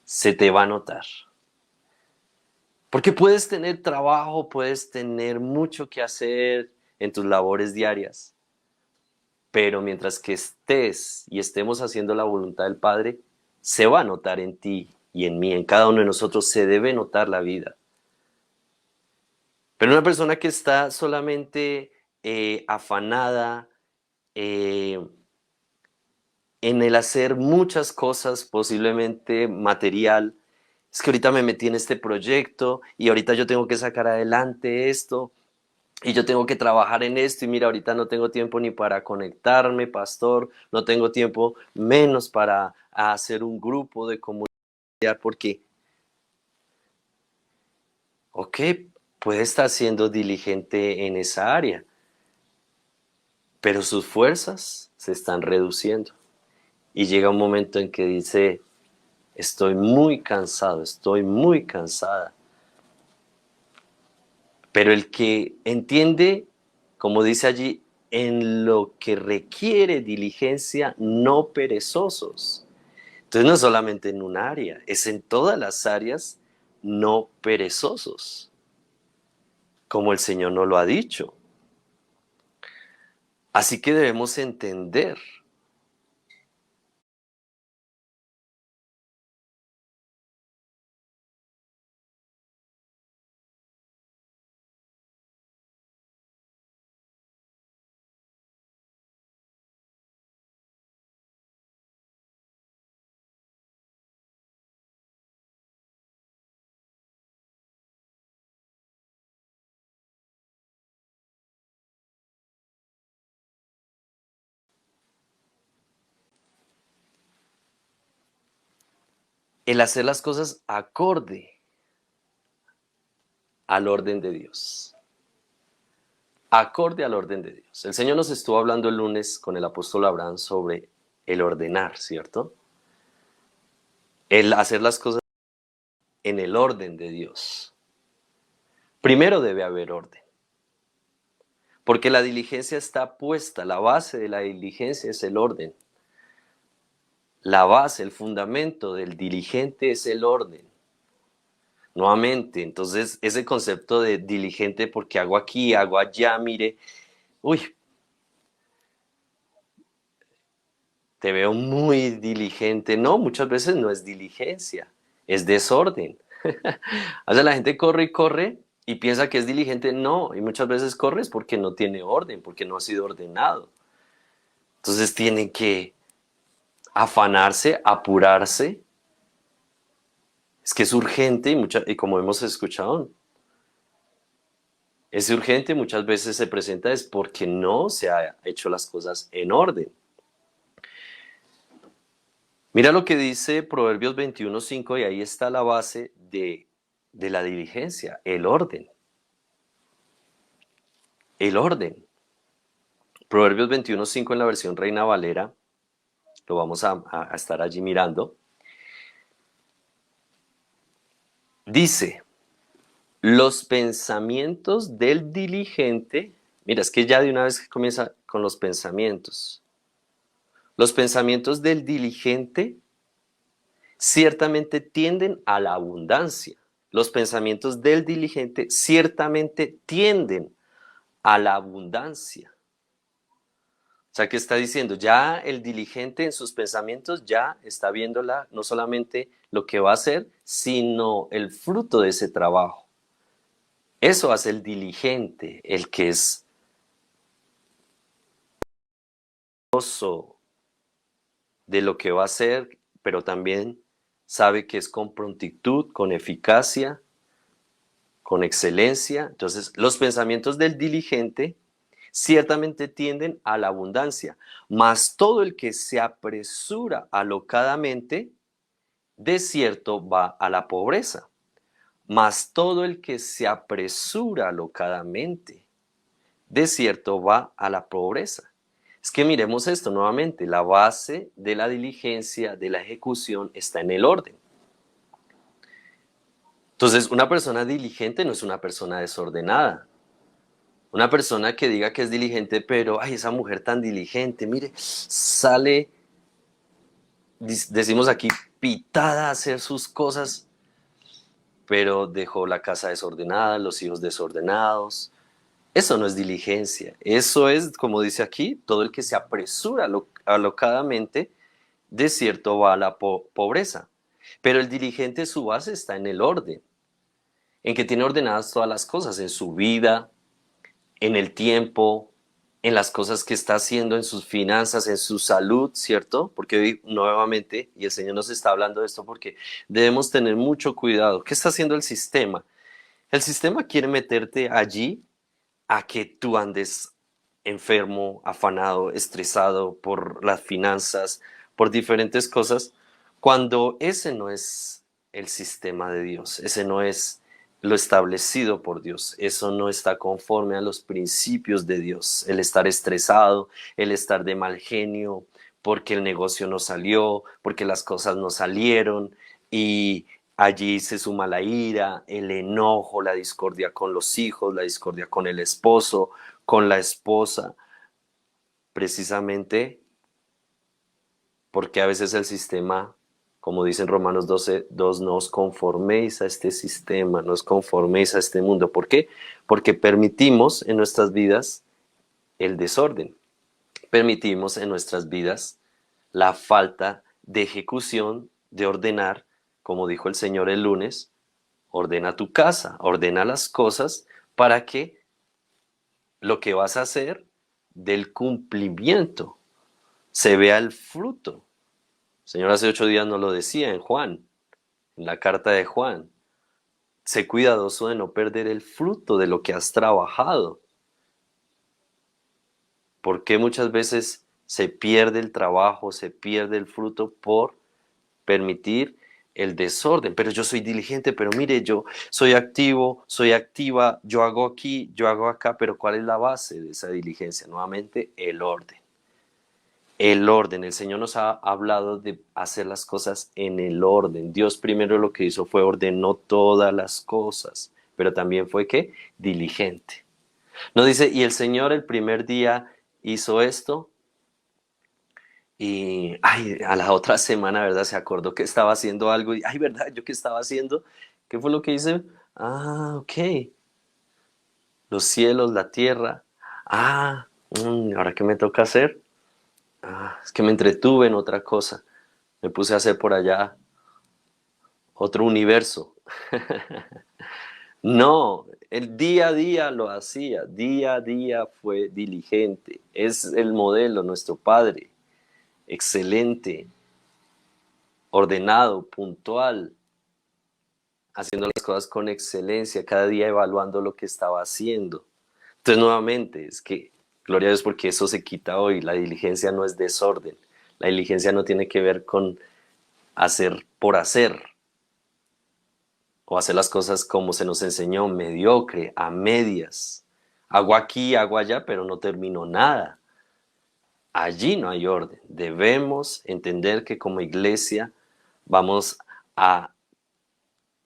se te va a notar. Porque puedes tener trabajo, puedes tener mucho que hacer en tus labores diarias, pero mientras que estés y estemos haciendo la voluntad del Padre, se va a notar en ti y en mí, en cada uno de nosotros se debe notar la vida. Pero una persona que está solamente afanada en el hacer muchas cosas, posiblemente material, es que ahorita me metí en este proyecto y ahorita yo tengo que sacar adelante esto y yo tengo que trabajar en esto y mira, ahorita no tengo tiempo ni para conectarme, pastor, no tengo tiempo menos para hacer un grupo de comunidad porque, ok, puede estar siendo diligente en esa área, pero sus fuerzas se están reduciendo. Y llega un momento en que dice, estoy muy cansado, estoy muy cansada. Pero el que entiende, como dice allí, en lo que requiere diligencia, no perezosos. Entonces no es solamente en un área, es en todas las áreas, no perezosos, como el Señor nos lo ha dicho. Así que debemos entender el hacer las cosas acorde al orden de Dios. Acorde al orden de Dios. El Señor nos estuvo hablando el lunes con el apóstol Abraham sobre el ordenar, ¿cierto? El hacer las cosas en el orden de Dios. Primero debe haber orden. Porque la diligencia está puesta, la base de la diligencia es el orden. La base, el fundamento del diligente es el orden. Nuevamente, entonces ese concepto de diligente porque hago aquí, hago allá, mire, uy, te veo muy diligente. No, muchas veces no es diligencia, es desorden. O sea, la gente corre y corre y piensa que es diligente. No, y muchas veces corres porque no tiene orden, porque no ha sido ordenado. Entonces tiene que afanarse, apurarse. Es que es urgente y como hemos escuchado, es urgente, muchas veces se presenta es porque no se ha hecho las cosas en orden. Mira lo que dice Proverbios 21:5 y ahí está la base de la diligencia, el orden. El orden. Proverbios 21:5 en la versión Reina Valera, lo vamos a estar allí mirando. Dice, los pensamientos del diligente, mira, es que ya de una vez comienza con los pensamientos. Los pensamientos del diligente ciertamente tienden a la abundancia. Los pensamientos del diligente ciertamente tienden a la abundancia. O sea, ¿qué está diciendo? Ya el diligente en sus pensamientos ya está viéndola, no solamente lo que va a hacer, sino el fruto de ese trabajo. Eso hace el diligente, el que es de lo que va a hacer, pero también sabe que es con prontitud, con eficacia, con excelencia. Entonces, los pensamientos del diligente ciertamente tienden a la abundancia, mas todo el que se apresura alocadamente, de cierto va a la pobreza. Mas todo el que se apresura alocadamente, de cierto va a la pobreza. Es que miremos esto nuevamente, la base de la diligencia, de la ejecución, está en el orden. Entonces, una persona diligente no es una persona desordenada. Una persona que diga que es diligente, pero, ay, esa mujer tan diligente, mire, sale, decimos aquí, pitada a hacer sus cosas, pero dejó la casa desordenada, los hijos desordenados. Eso no es diligencia. Eso es, como dice aquí, todo el que se apresura alocadamente, de cierto va a la pobreza. Pero el diligente, su base está en el orden, en que tiene ordenadas todas las cosas, en su vida, en el tiempo, en las cosas que está haciendo, en sus finanzas, en su salud, ¿cierto? Porque hoy nuevamente, y el Señor nos está hablando de esto porque debemos tener mucho cuidado. ¿Qué está haciendo el sistema? El sistema quiere meterte allí a que tú andes enfermo, afanado, estresado por las finanzas, por diferentes cosas, cuando ese no es el sistema de Dios, ese no es lo establecido por Dios, eso no está conforme a los principios de Dios, el estar estresado, el estar de mal genio, porque el negocio no salió, porque las cosas no salieron y allí se suma la ira, el enojo, la discordia con los hijos, la discordia con el esposo, con la esposa, precisamente porque a veces el sistema, como dice en Romanos 12:2, no os conforméis a este sistema, no os conforméis a este mundo. ¿Por qué? Porque permitimos en nuestras vidas el desorden, permitimos en nuestras vidas la falta de ejecución, de ordenar, como dijo el Señor el lunes, ordena tu casa, ordena las cosas para que lo que vas a hacer del cumplimiento se vea el fruto. El Señor hace 8 días nos lo decía en Juan, en la carta de Juan. Sé cuidadoso de no perder el fruto de lo que has trabajado. Porque muchas veces se pierde el trabajo, se pierde el fruto por permitir el desorden. Pero yo soy diligente, pero mire, yo soy activo, soy activa, yo hago aquí, yo hago acá, pero ¿cuál es la base de esa diligencia? Nuevamente, el orden. El orden, el Señor nos ha hablado de hacer las cosas en el orden. Dios primero lo que hizo fue ordenó todas las cosas, pero también fue ¿qué? Diligente. No dice, y el Señor el primer día hizo esto y a la otra semana, ¿verdad? Se acordó que estaba haciendo algo y, ¿verdad? ¿Yo qué estaba haciendo? ¿Qué fue lo que hice? Ok. Los cielos, la tierra. ¿Ahora qué me toca hacer? Es que me entretuve en otra cosa. Me puse a hacer por allá otro universo. No, el día a día lo hacía, día a día fue diligente. Es el modelo, nuestro Padre, excelente, ordenado, puntual, haciendo las cosas con excelencia, cada día evaluando lo que estaba haciendo. Entonces, nuevamente, es que, gloria a Dios, porque eso se quita hoy. La diligencia no es desorden. La diligencia no tiene que ver con hacer por hacer, o hacer las cosas como se nos enseñó, mediocre, a medias. Hago aquí, hago allá, pero no termino nada. Allí no hay orden. Debemos entender que como iglesia vamos a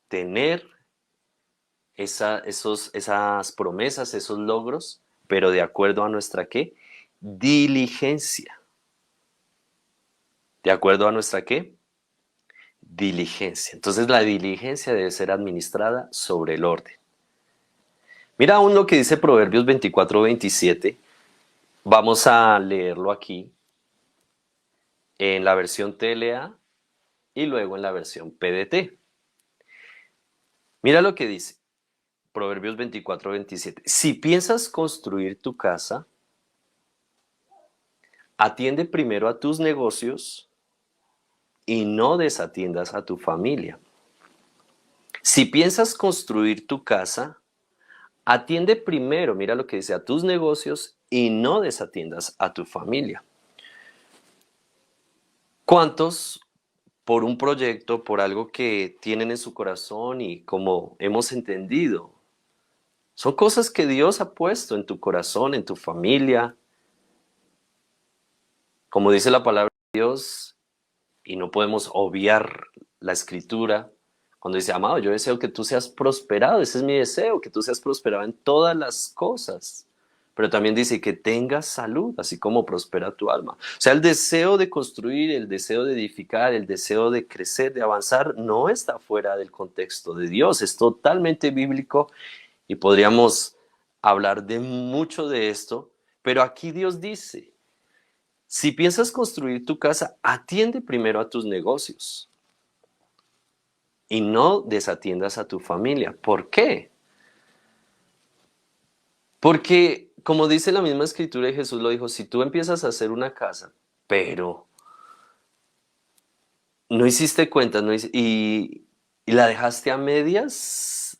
tener esas promesas, esos logros, pero de acuerdo a nuestra ¿qué? Diligencia. ¿De acuerdo a nuestra qué? Diligencia. Entonces la diligencia debe ser administrada sobre el orden. Mira aún lo que dice Proverbios 24-27. Vamos a leerlo aquí en la versión TLA y luego en la versión PDT. Mira lo que dice Proverbios 24-27. Si piensas construir tu casa, atiende primero a tus negocios y no desatiendas a tu familia. Si piensas construir tu casa, atiende primero, mira lo que dice, a tus negocios y no desatiendas a tu familia. ¿Cuántos por un proyecto, por algo que tienen en su corazón y como hemos entendido, son cosas que Dios ha puesto en tu corazón, en tu familia? Como dice la palabra de Dios, y no podemos obviar la escritura, cuando dice, amado, yo deseo que tú seas prosperado, ese es mi deseo, que tú seas prosperado en todas las cosas. Pero también dice que tengas salud, así como prospera tu alma. O sea, el deseo de construir, el deseo de edificar, el deseo de crecer, de avanzar, no está fuera del contexto de Dios, es totalmente bíblico y podríamos hablar de mucho de esto, pero aquí Dios dice, si piensas construir tu casa, atiende primero a tus negocios y no desatiendas a tu familia. ¿Por qué? Porque, como dice la misma escritura y Jesús lo dijo, si tú empiezas a hacer una casa, pero no hiciste cuentas y la dejaste a medias,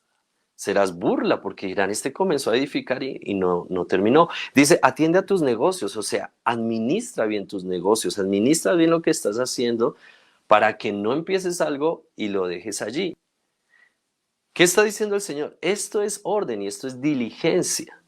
serás burla, porque dirán, este comenzó a edificar y no terminó. Dice, atiende a tus negocios, o sea, administra bien tus negocios, administra bien lo que estás haciendo para que no empieces algo y lo dejes allí. ¿Qué está diciendo el Señor? Esto es orden y esto es diligencia.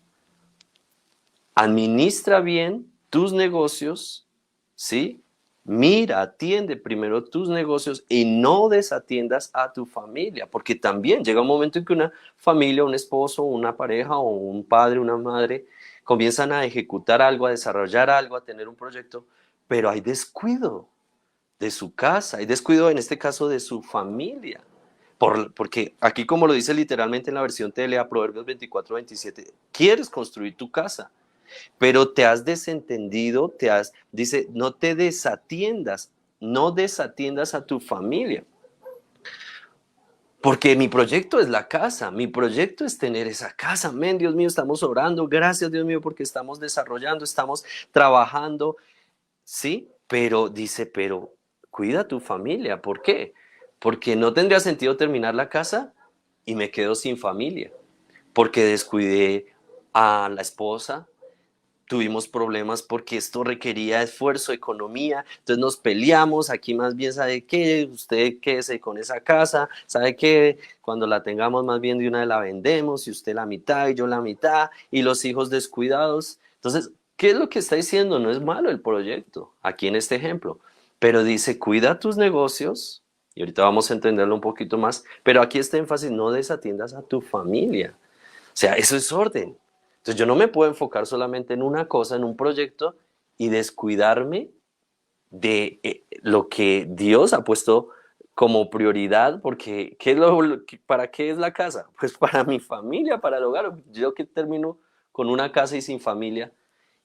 Administra bien tus negocios, ¿sí? Mira, atiende primero tus negocios y no desatiendas a tu familia, porque también llega un momento en que una familia, un esposo, una pareja o un padre, una madre, comienzan a ejecutar algo, a desarrollar algo, a tener un proyecto, pero hay descuido de su casa, hay descuido en este caso de su familia. Porque aquí, como lo dice literalmente en la versión TLA, Proverbios 24-27, quieres construir tu casa, pero te has desentendido, dice, no te desatiendas, no desatiendas a tu familia. Porque mi proyecto es la casa, mi proyecto es tener esa casa. Amén, Dios mío, estamos orando, gracias Dios mío, porque estamos desarrollando, estamos trabajando, ¿sí? Pero dice, pero cuida tu familia, ¿por qué? Porque no tendría sentido terminar la casa y me quedo sin familia, porque descuidé a la esposa, tuvimos problemas porque esto requería esfuerzo, economía, entonces nos peleamos, aquí más bien sabe qué, usted quédese con esa casa, sabe qué, cuando la tengamos más bien de una vez la vendemos y usted la mitad y yo la mitad y los hijos descuidados. Entonces, ¿qué es lo que está diciendo? No es malo el proyecto, aquí en este ejemplo, pero dice, cuida tus negocios, y ahorita vamos a entenderlo un poquito más, pero aquí este énfasis, no desatiendas a tu familia. O sea, eso es orden. Entonces yo no me puedo enfocar solamente en una cosa, en un proyecto, y descuidarme de lo que Dios ha puesto como prioridad, porque ¿para qué es la casa? Pues para mi familia, para el hogar. Yo que termino con una casa y sin familia,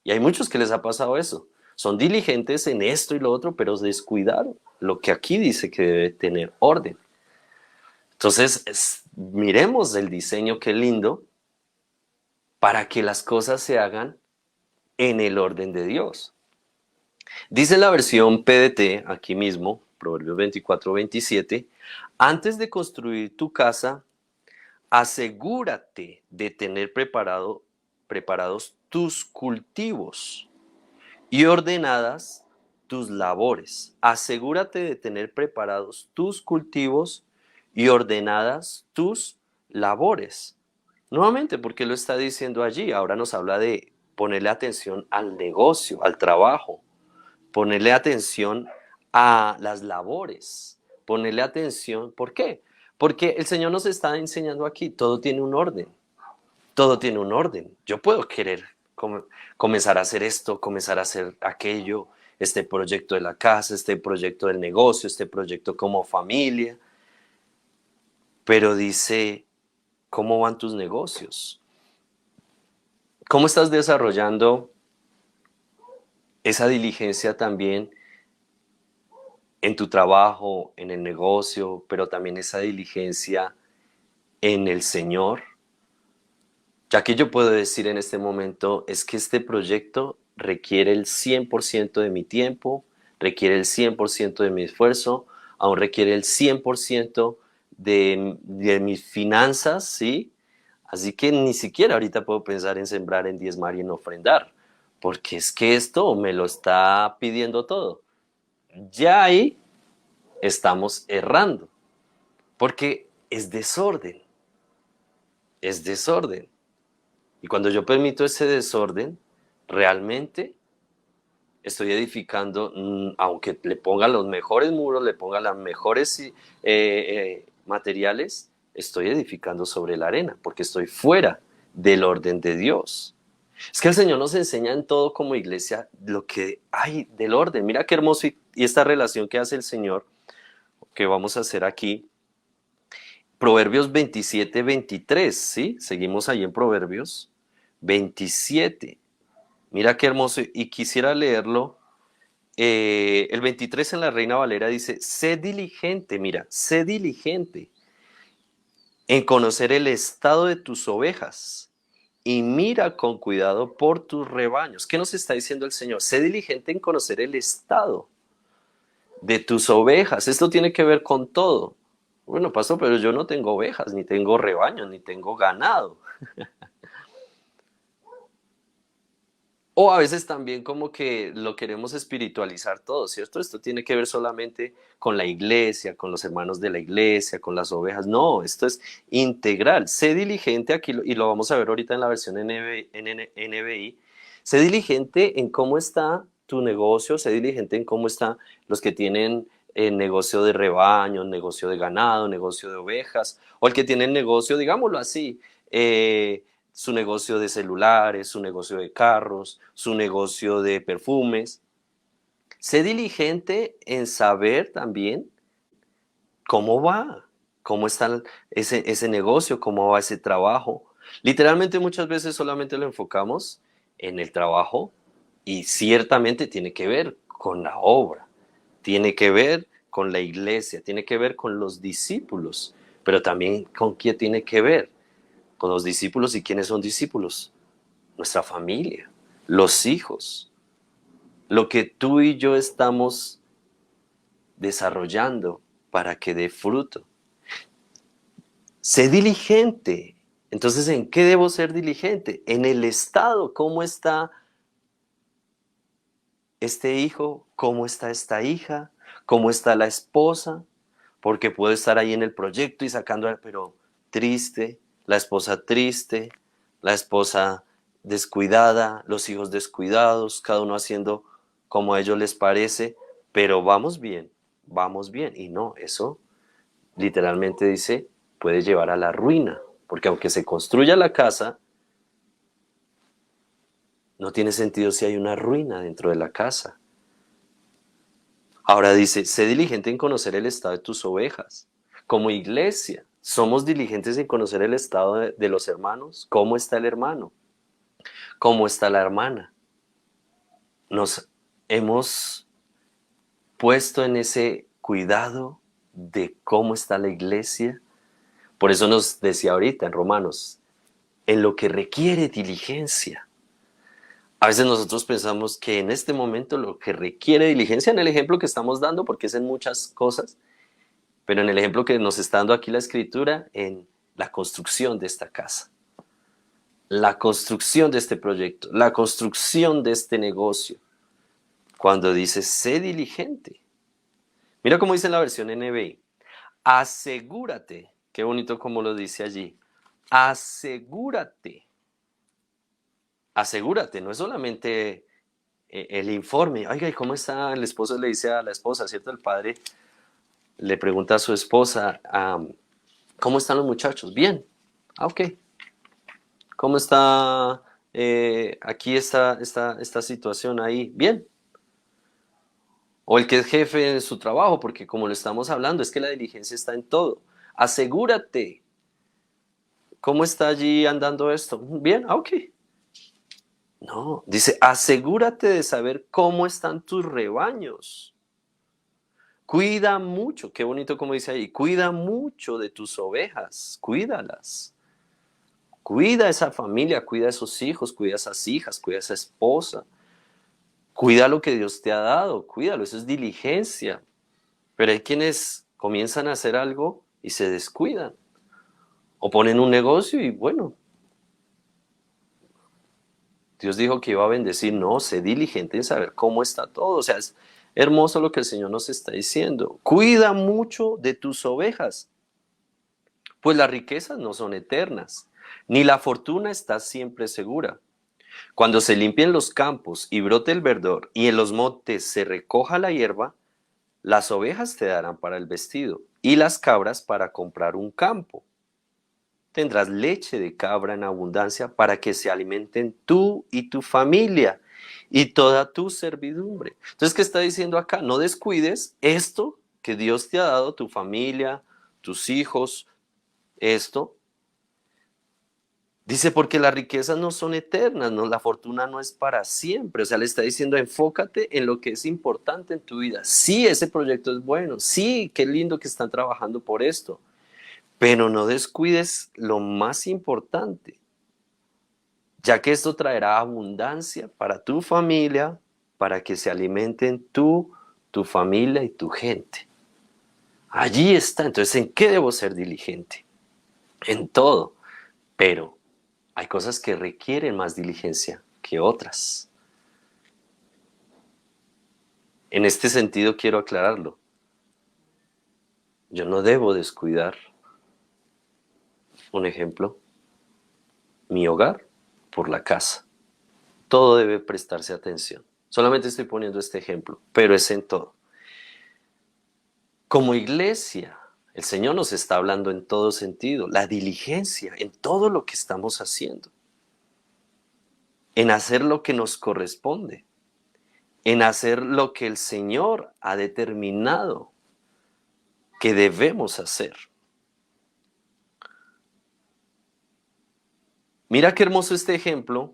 y hay muchos que les ha pasado eso. Son diligentes en esto y lo otro, pero descuidaron lo que aquí dice que debe tener orden. Entonces, miremos el diseño, qué lindo, para que las cosas se hagan en el orden de Dios. Dice la versión PDT, aquí mismo, Proverbios 24-27, antes de construir tu casa, asegúrate de tener preparados tus cultivos y ordenadas tus labores. Asegúrate de tener preparados tus cultivos y ordenadas tus labores. Nuevamente, ¿por qué lo está diciendo allí? Ahora nos habla de ponerle atención al negocio, al trabajo, ponerle atención a las labores, ponerle atención. ¿Por qué? Porque el Señor nos está enseñando aquí, todo tiene un orden, todo tiene un orden. Yo puedo querer comenzar a hacer esto, comenzar a hacer aquello, este proyecto de la casa, este proyecto del negocio, este proyecto como familia, pero dice, ¿cómo van tus negocios? ¿Cómo estás desarrollando esa diligencia también en tu trabajo, en el negocio, pero también esa diligencia en el Señor? Ya que yo puedo decir en este momento, es que este proyecto requiere el 100% de mi tiempo, requiere el 100% de mi esfuerzo, aún requiere el 100% de mis finanzas, ¿sí? Así que ni siquiera ahorita puedo pensar en sembrar, en diezmar y en ofrendar, porque es que esto me lo está pidiendo todo. Ya ahí estamos errando, porque es desorden, es desorden. Y cuando yo permito ese desorden, realmente estoy edificando, aunque le ponga los mejores muros, le ponga las mejores materiales, estoy edificando sobre la arena, porque estoy fuera del orden de Dios. Es que el Señor nos enseña en todo como iglesia lo que hay del orden. Mira qué hermoso y esta relación que hace el Señor, que vamos a hacer aquí. Proverbios 27-23, ¿sí? Seguimos ahí en Proverbios 27. Mira qué hermoso, y quisiera leerlo. El 23 en la Reina Valera dice, sé diligente, mira, sé diligente en conocer el estado de tus ovejas y mira con cuidado por tus rebaños. ¿Qué nos está diciendo el Señor? Sé diligente en conocer el estado de tus ovejas. Esto tiene que ver con todo. Bueno, pastor, pero yo no tengo ovejas, ni tengo rebaños, ni tengo ganado. O a veces también como que lo queremos espiritualizar todo, ¿cierto? Esto tiene que ver solamente con la iglesia, con los hermanos de la iglesia, con las ovejas. No, esto es integral. Sé diligente, aquí y lo vamos a ver ahorita en la versión NBI. Sé diligente en cómo está tu negocio, sé diligente en cómo están los que tienen negocio de rebaño, negocio de ganado, negocio de ovejas, o el que tiene el negocio, digámoslo así, su negocio de celulares, su negocio de carros, su negocio de perfumes. Sé diligente en saber también cómo va, cómo está ese negocio, cómo va ese trabajo. Literalmente muchas veces solamente lo enfocamos en el trabajo y ciertamente tiene que ver con la obra, tiene que ver con la iglesia, tiene que ver con los discípulos, pero también con quién tiene que ver. Con los discípulos. ¿Y quiénes son discípulos? Nuestra familia, los hijos, lo que tú y yo estamos desarrollando para que dé fruto. Sé diligente. Entonces, ¿en qué debo ser diligente? En el estado, ¿cómo está este hijo? ¿Cómo está esta hija? ¿Cómo está la esposa? Porque puedo estar ahí en el proyecto y sacando, pero triste, la esposa descuidada, los hijos descuidados, cada uno haciendo como a ellos les parece, pero vamos bien, vamos bien. Y no, eso literalmente dice, puede llevar a la ruina, porque aunque se construya la casa, no tiene sentido si hay una ruina dentro de la casa. Ahora dice, sé diligente en conocer el estado de tus ovejas. Como iglesia, ¿somos diligentes en conocer el estado de los hermanos? ¿Cómo está el hermano? ¿Cómo está la hermana? Nos hemos puesto en ese cuidado de cómo está la iglesia. Por eso nos decía ahorita en Romanos, en lo que requiere diligencia. A veces nosotros pensamos que en este momento lo que requiere diligencia, en el ejemplo que estamos dando, porque es en muchas cosas, pero en el ejemplo que nos está dando aquí la Escritura, en la construcción de esta casa, la construcción de este proyecto, la construcción de este negocio. Cuando dice, sé diligente. Mira cómo dice en la versión NBI. Asegúrate, qué bonito como lo dice allí. Asegúrate. Asegúrate, no es solamente el informe. Oiga, ¿y cómo está? El esposo le dice a la esposa, ¿cierto? El padre le pregunta a su esposa, ¿cómo están los muchachos? Bien. Ah, ok. ¿Cómo está aquí esta situación ahí? Bien. O el que es jefe en su trabajo, porque como lo estamos hablando, es que la diligencia está en todo. Asegúrate. ¿Cómo está allí andando esto? Bien, ah, ok. No, dice, asegúrate de saber cómo están tus rebaños. Cuida mucho, qué bonito como dice ahí, cuida mucho de tus ovejas, cuídalas. Cuida a esa familia, cuida a esos hijos, cuida a esas hijas, cuida a esa esposa. Cuida lo que Dios te ha dado, cuídalo, eso es diligencia. Pero hay quienes comienzan a hacer algo y se descuidan. O ponen un negocio y bueno, Dios dijo que iba a bendecir, no, sé diligente en saber cómo está todo. O sea, es hermoso lo que el Señor nos está diciendo. Cuida mucho de tus ovejas, pues las riquezas no son eternas, ni la fortuna está siempre segura. Cuando se limpien los campos y brote el verdor, y en los montes se recoja la hierba, las ovejas te darán para el vestido, y las cabras para comprar un campo. Tendrás leche de cabra en abundancia para que se alimenten tú y tu familia y toda tu servidumbre. Entonces, ¿qué está diciendo acá? No descuides esto que Dios te ha dado, tu familia, tus hijos, esto. Dice, porque las riquezas no son eternas, no, la fortuna no es para siempre. O sea, le está diciendo, enfócate en lo que es importante en tu vida. Sí, ese proyecto es bueno. Sí, qué lindo que están trabajando por esto. Pero no descuides lo más importante, ya que esto traerá abundancia para tu familia, para que se alimenten tú, tu familia y tu gente. Allí está. Entonces, ¿en qué debo ser diligente? En todo. Pero hay cosas que requieren más diligencia que otras. En este sentido quiero aclararlo. Yo no debo descuidar, un ejemplo, mi hogar por la casa. Todo debe prestarse atención. Solamente estoy poniendo este ejemplo, pero es en todo. Como iglesia, el Señor nos está hablando en todo sentido, la diligencia en todo lo que estamos haciendo, en hacer lo que nos corresponde, en hacer lo que el Señor ha determinado que debemos hacer. Mira qué hermoso este ejemplo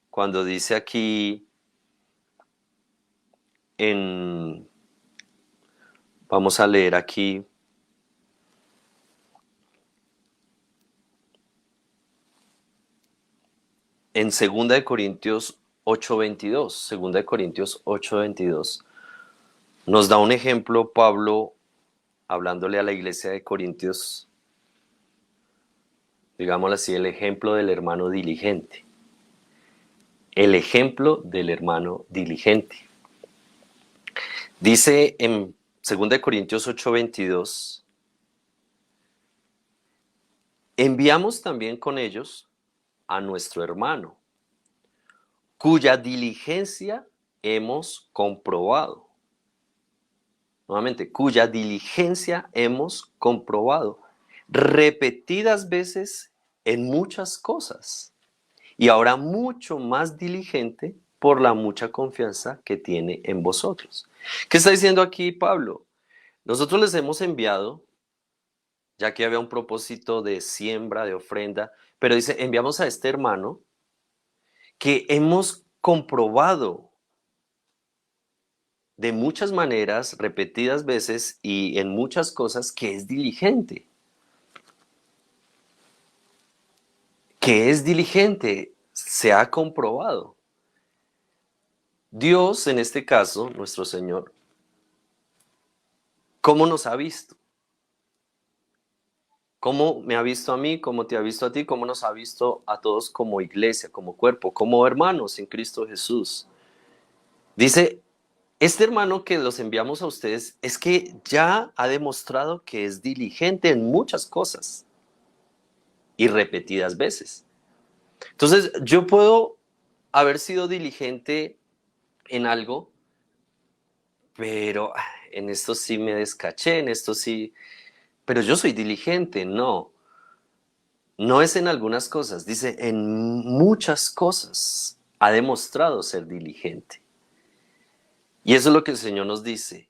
cuando dice aquí vamos a leer aquí en 2 Corintios 8:22, 2 Corintios 8:22, nos da un ejemplo Pablo hablándole a la iglesia de Corintios, digámoslo así, el ejemplo del hermano diligente. El ejemplo del hermano diligente. Dice en 2 Corintios 8:22, enviamos también con ellos a nuestro hermano, cuya diligencia hemos comprobado. Nuevamente, cuya diligencia hemos comprobado repetidas veces en muchas cosas, y ahora mucho más diligente por la mucha confianza que tiene en vosotros. ¿Qué está diciendo aquí Pablo? Nosotros les hemos enviado, ya que había un propósito de siembra, de ofrenda, pero dice, enviamos a este hermano que hemos comprobado de muchas maneras, repetidas veces y en muchas cosas, que es diligente. Que es diligente, se ha comprobado. Dios, en este caso, nuestro Señor, ¿cómo nos ha visto? ¿Cómo me ha visto a mí? ¿Cómo te ha visto a ti? ¿Cómo nos ha visto a todos como iglesia, como cuerpo, como hermanos en Cristo Jesús? Dice, este hermano que los enviamos a ustedes es que ya ha demostrado que es diligente en muchas cosas y repetidas veces. Entonces, yo puedo haber sido diligente en algo, pero en esto sí me descaché, en esto sí, pero yo soy diligente, no. No es en algunas cosas, dice en muchas cosas ha demostrado ser diligente. Y eso es lo que el Señor nos dice.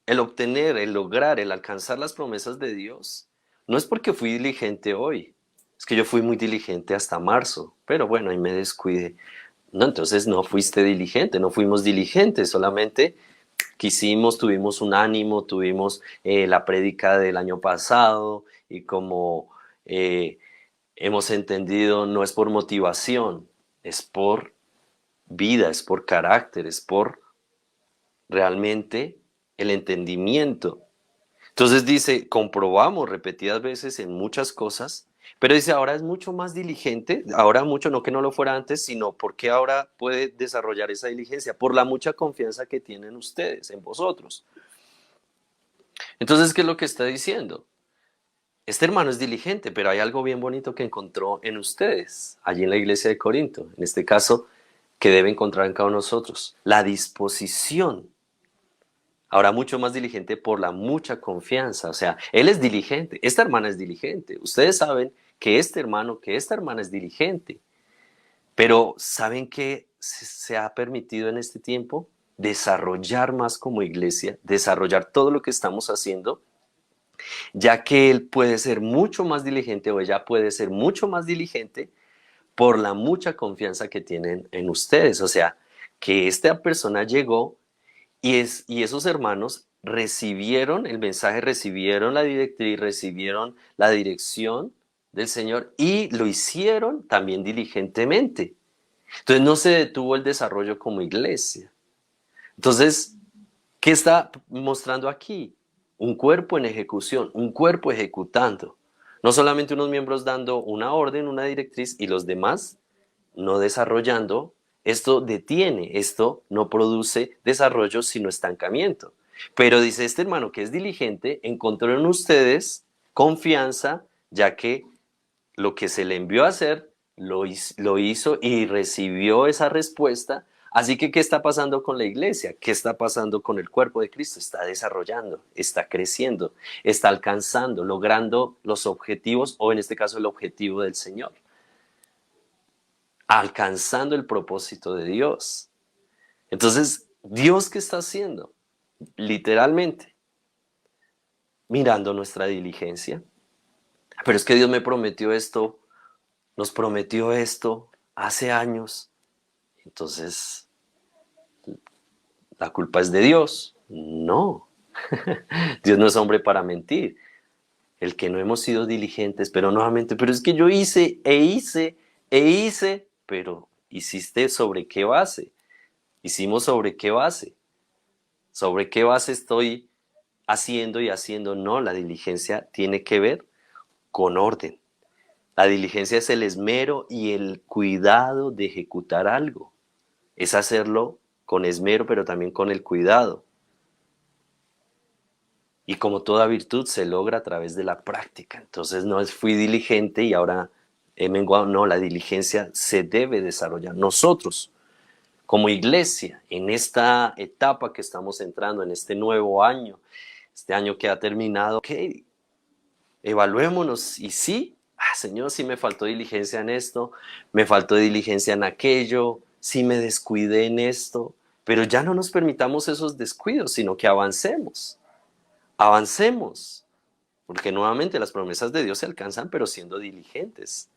El obtener, el lograr, el alcanzar las promesas de Dios, no es porque fui diligente hoy. Es que yo fui muy diligente hasta marzo, pero bueno, ahí me descuide. No, entonces no fuiste diligente, no fuimos diligentes, solamente quisimos, tuvimos un ánimo, tuvimos la prédica del año pasado y como hemos entendido, no es por motivación, es por vida, es por carácter, es por realmente el entendimiento. Entonces dice, comprobamos repetidas veces en muchas cosas, pero dice, ahora es mucho más diligente, ahora mucho, no que no lo fuera antes, sino porque ahora puede desarrollar esa diligencia, por la mucha confianza que tienen ustedes en vosotros. Entonces, ¿qué es lo que está diciendo? Este hermano es diligente, pero hay algo bien bonito que encontró en ustedes, allí en la iglesia de Corinto, en este caso, que debe encontrar en cada uno de nosotros, la disposición. Ahora mucho más diligente por la mucha confianza, o sea, él es diligente, esta hermana es diligente. Ustedes saben que este hermano, que esta hermana es diligente, pero ¿saben qué se ha permitido en este tiempo? Desarrollar más como iglesia, desarrollar todo lo que estamos haciendo, ya que él puede ser mucho más diligente o ella puede ser mucho más diligente por la mucha confianza que tienen en ustedes. O sea, que esta persona llegó y esos hermanos recibieron el mensaje, recibieron la directriz, recibieron la dirección del Señor y lo hicieron también diligentemente. Entonces no se detuvo el desarrollo como iglesia. Entonces, ¿qué está mostrando aquí? Un cuerpo en ejecución, un cuerpo ejecutando. No solamente unos miembros dando una orden, una directriz y los demás no desarrollando. Esto detiene, esto no produce desarrollo sino estancamiento. Pero dice este hermano que es diligente, encontró en ustedes confianza, ya que lo que se le envió a hacer lo hizo y recibió esa respuesta. Así que, ¿qué está pasando con la iglesia? ¿Qué está pasando con el cuerpo de Cristo? Está desarrollando, está creciendo, está alcanzando, logrando los objetivos, o en este caso el objetivo del Señor. Alcanzando el propósito de Dios. Entonces, ¿Dios qué está haciendo? Literalmente, mirando nuestra diligencia. Pero es que Dios me prometió esto, nos prometió esto hace años. Entonces, ¿la culpa es de Dios? No. Dios no es hombre para mentir. El que no hemos sido diligentes, pero nuevamente, pero es que yo hice, pero ¿hiciste sobre qué base? Hicimos sobre qué base. ¿Sobre qué base estoy haciendo y haciendo? No, la diligencia tiene que ver con orden. La diligencia es el esmero y el cuidado de ejecutar algo. Es hacerlo con esmero, pero también con el cuidado. Y como toda virtud se logra a través de la práctica. Entonces no es fui diligente y ahora he menguado. No, la diligencia se debe desarrollar. Nosotros, como iglesia, en esta etapa que estamos entrando, en este nuevo año, este año que ha terminado, ok, evaluémonos y sí, Señor, sí me faltó diligencia en esto, me faltó diligencia en aquello, sí me descuidé en esto, pero ya no nos permitamos esos descuidos, sino que avancemos. Avancemos, porque nuevamente las promesas de Dios se alcanzan, pero siendo diligentes.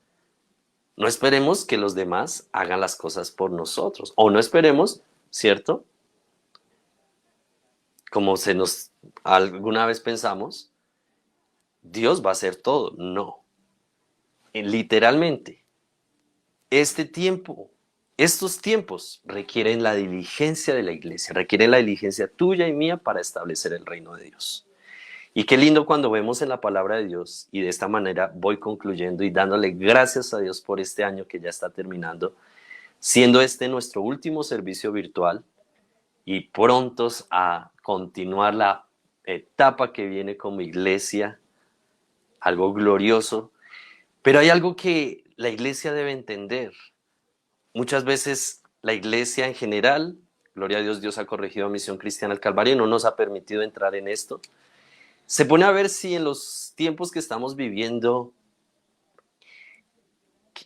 No esperemos que los demás hagan las cosas por nosotros, o no esperemos, ¿cierto? Como alguna vez pensamos, Dios va a hacer todo. No. Literalmente, estos tiempos requieren la diligencia de la iglesia, requieren la diligencia tuya y mía para establecer el reino de Dios. Y qué lindo cuando vemos en la palabra de Dios, y de esta manera voy concluyendo y dándole gracias a Dios por este año que ya está terminando, siendo este nuestro último servicio virtual y prontos a continuar la etapa que viene como iglesia, algo glorioso. Pero hay algo que la iglesia debe entender. Muchas veces la iglesia en general, gloria a Dios, Dios ha corregido a Misión Cristiana al Calvario y no nos ha permitido entrar en esto. Se pone a ver si en los tiempos que estamos viviendo,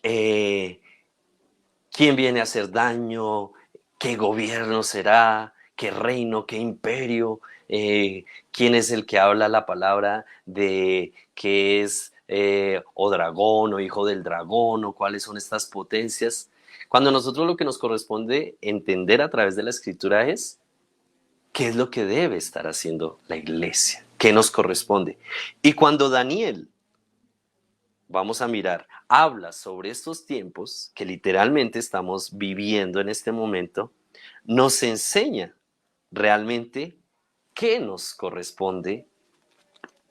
quién viene a hacer daño, qué gobierno será, qué reino, qué imperio, quién es el que habla la palabra de que es o dragón o hijo del dragón, o cuáles son estas potencias. Cuando nosotros lo que nos corresponde entender a través de la escritura es qué es lo que debe estar haciendo la iglesia, qué nos corresponde. Y cuando Daniel, vamos a mirar, habla sobre estos tiempos que literalmente estamos viviendo en este momento, nos enseña realmente qué nos corresponde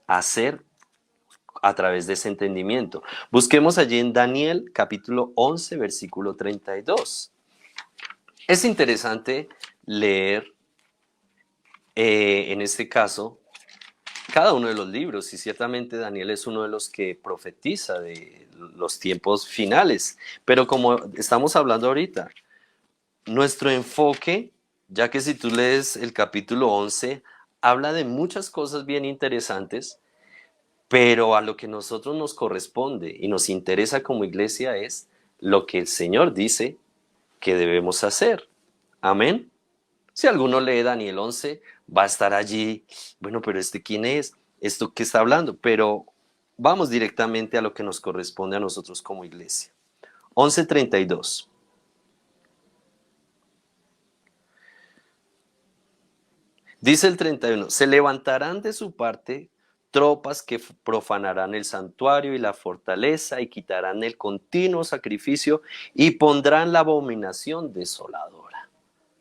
hacer a través de ese entendimiento. Busquemos allí en Daniel capítulo 11, versículo 32. Es interesante leer en este caso cada uno de los libros, y ciertamente Daniel es uno de los que profetiza de los tiempos finales. Pero como estamos hablando ahorita, nuestro enfoque, ya que si tú lees el capítulo 11, habla de muchas cosas bien interesantes, pero a lo que nosotros nos corresponde y nos interesa como iglesia es lo que el Señor dice que debemos hacer. Amén. Si alguno lee Daniel 11, va a estar allí, bueno, pero ¿quién es? ¿Esto qué está hablando? Pero vamos directamente a lo que nos corresponde a nosotros como iglesia. 11:32. Dice el 31, se levantarán de su parte tropas que profanarán el santuario y la fortaleza y quitarán el continuo sacrificio y pondrán la abominación desoladora.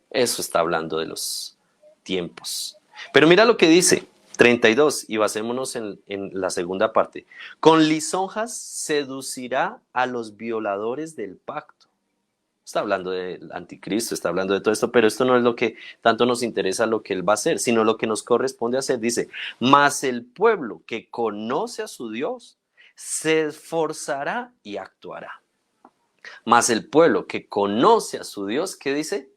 Eso está hablando de los tiempos. Pero mira lo que dice, 32, y basémonos en la segunda parte. Con lisonjas seducirá a los violadores del pacto. Está hablando del anticristo, está hablando de todo esto, pero esto no es lo que tanto nos interesa lo que él va a hacer, sino lo que nos corresponde hacer. Dice, mas el pueblo que conoce a su Dios se esforzará y actuará. Mas el pueblo que conoce a su Dios, ¿qué dice?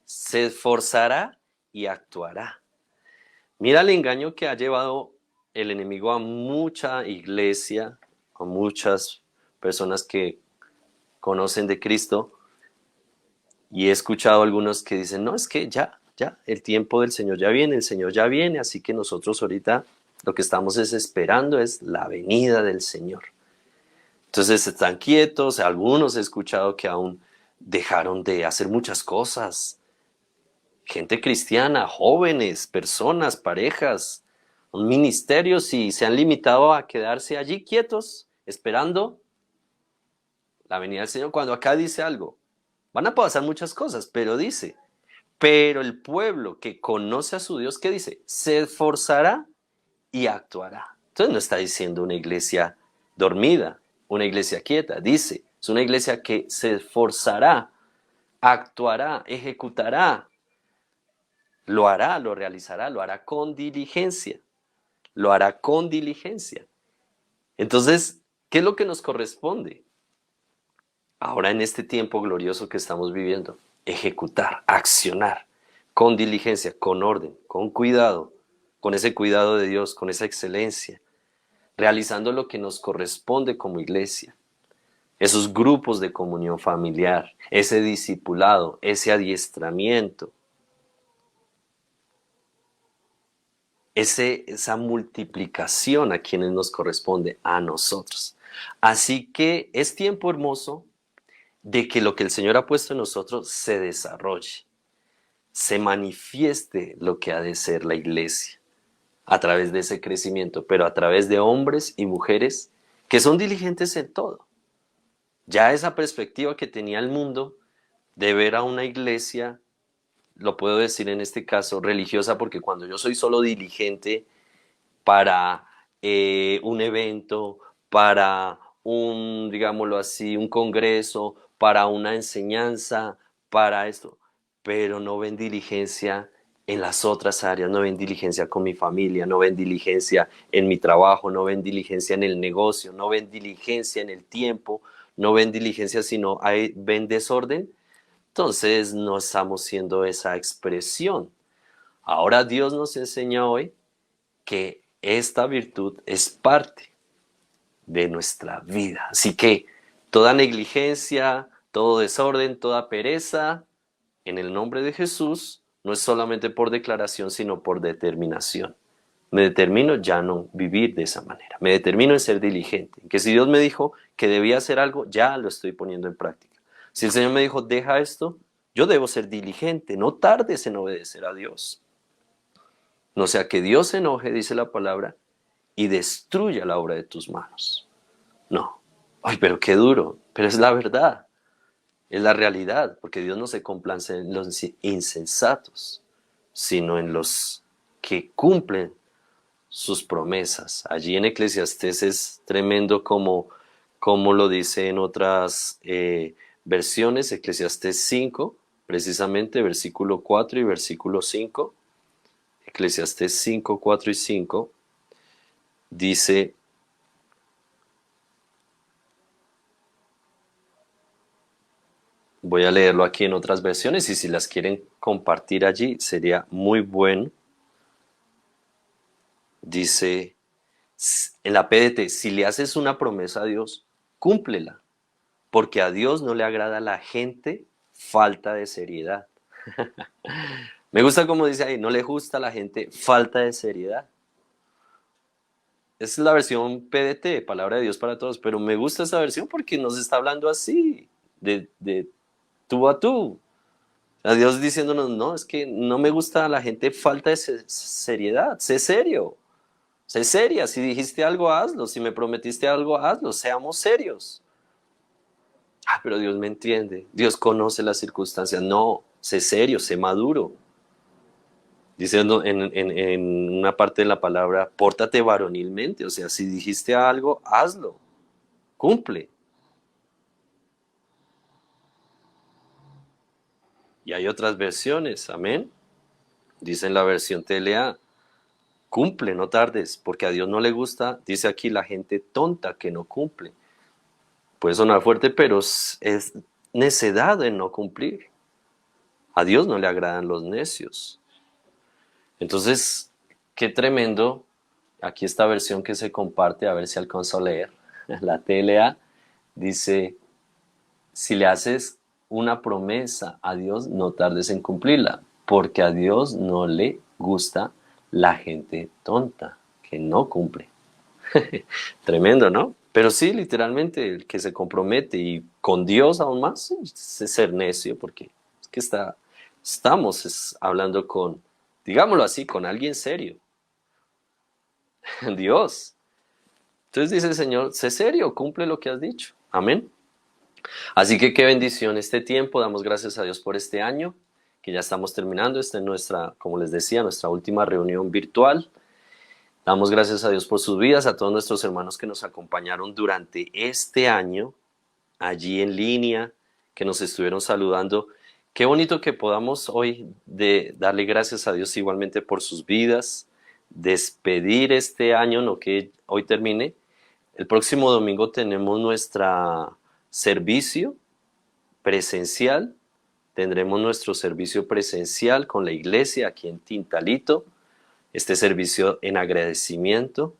Se esforzará y actuará. Mira el engaño que ha llevado el enemigo a mucha iglesia, a muchas personas que conocen de Cristo. Y he escuchado a algunos que dicen, no, es que ya, el tiempo del Señor ya viene, el Señor ya viene, así que nosotros ahorita lo que estamos esperando es la venida del Señor. Entonces están quietos, algunos he escuchado que aún dejaron de hacer muchas cosas. Gente cristiana, jóvenes, personas, parejas, ministerios, y se han limitado a quedarse allí quietos, esperando la venida del Señor, cuando acá dice algo. Van a pasar muchas cosas, pero dice, pero el pueblo que conoce a su Dios, ¿qué dice? Se esforzará y actuará. Entonces no está diciendo una iglesia dormida, una iglesia quieta, dice, es una iglesia que se esforzará, actuará, ejecutará. lo hará, lo realizará, lo hará con diligencia. Lo hará con diligencia. Entonces, ¿qué es lo que nos corresponde? Ahora en este tiempo glorioso que estamos viviendo, ejecutar, accionar, con diligencia, con orden, con cuidado, con ese cuidado de Dios, con esa excelencia, realizando lo que nos corresponde como iglesia. Esos grupos de comunión familiar, ese discipulado, ese adiestramiento, esa multiplicación a quienes nos corresponde, a nosotros. Así que es tiempo hermoso de que lo que el Señor ha puesto en nosotros se desarrolle, se manifieste lo que ha de ser la iglesia a través de ese crecimiento, pero a través de hombres y mujeres que son diligentes en todo. Ya esa perspectiva que tenía el mundo de ver a una iglesia, lo puedo decir en este caso, religiosa, porque cuando yo soy solo diligente para un evento, para un, digámoslo así, un congreso, para una enseñanza, para esto, pero no ven diligencia en las otras áreas, no ven diligencia con mi familia, no ven diligencia en mi trabajo, no ven diligencia en el negocio, no ven diligencia en el tiempo, no ven diligencia, sino ven desorden, entonces no estamos siendo esa expresión. Ahora Dios nos enseña hoy que esta virtud es parte de nuestra vida. Así que toda negligencia, todo desorden, toda pereza, en el nombre de Jesús, no es solamente por declaración, sino por determinación. Me determino ya no vivir de esa manera. Me determino en ser diligente. Que si Dios me dijo que debía hacer algo, ya lo estoy poniendo en práctica. Si el Señor me dijo, deja esto, yo debo ser diligente. No tardes en obedecer a Dios. No sea que Dios se enoje, dice la palabra, y destruya la obra de tus manos. No. Ay, pero qué duro. Pero es la verdad. Es la realidad. Porque Dios no se complace en los insensatos, sino en los que cumplen sus promesas. Allí en Eclesiastés es tremendo como lo dice en otras versiones. Eclesiastés 5, precisamente versículo 4 y versículo 5. Eclesiastés 5, 4 y 5 dice: voy a leerlo aquí en otras versiones y si las quieren compartir allí sería muy bueno. Dice en la PDT: si le haces una promesa a Dios, cúmplela, porque a Dios no le agrada la gente falta de seriedad. Me gusta como dice ahí, no le gusta a la gente falta de seriedad. Esa es la versión PDT, Palabra de Dios para Todos, pero me gusta esa versión porque nos está hablando así, de tú a tú. A Dios diciéndonos, no, es que no me gusta a la gente falta de seriedad, sé serio. Sé seria, si dijiste algo, hazlo. Si me prometiste algo, hazlo. Seamos serios. Ah, pero Dios me entiende. Dios conoce las circunstancias. No, sé serio, sé maduro. Dice en una parte de la palabra, pórtate varonilmente. O sea, si dijiste algo, hazlo. Cumple. Y hay otras versiones, amén. Dice en la versión TLA, cumple, no tardes, porque a Dios no le gusta, dice aquí, la gente tonta que no cumple. Puede sonar fuerte, pero es necedad en no cumplir. A Dios no le agradan los necios. Entonces, qué tremendo. Aquí esta versión que se comparte, a ver si alcanzo a leer. La TLA dice, si le haces una promesa a Dios, no tardes en cumplirla, porque a Dios no le gusta la gente tonta, que no cumple. Tremendo, ¿no? Pero sí, literalmente, el que se compromete y con Dios aún más, es ser necio, porque es que estamos hablando con, digámoslo así, con alguien serio. Dios. Entonces dice el Señor, sé serio, cumple lo que has dicho. Amén. Así que qué bendición este tiempo, damos gracias a Dios por este año, que ya estamos terminando. Esta es nuestra, como les decía, nuestra última reunión virtual. Damos gracias a Dios por sus vidas, a todos nuestros hermanos que nos acompañaron durante este año, allí en línea, que nos estuvieron saludando. Qué bonito que podamos hoy darle gracias a Dios igualmente por sus vidas, despedir este año, no que hoy termine. El próximo domingo tenemos nuestro servicio presencial, tendremos nuestro servicio presencial con la iglesia aquí en Tintalito. Este servicio en agradecimiento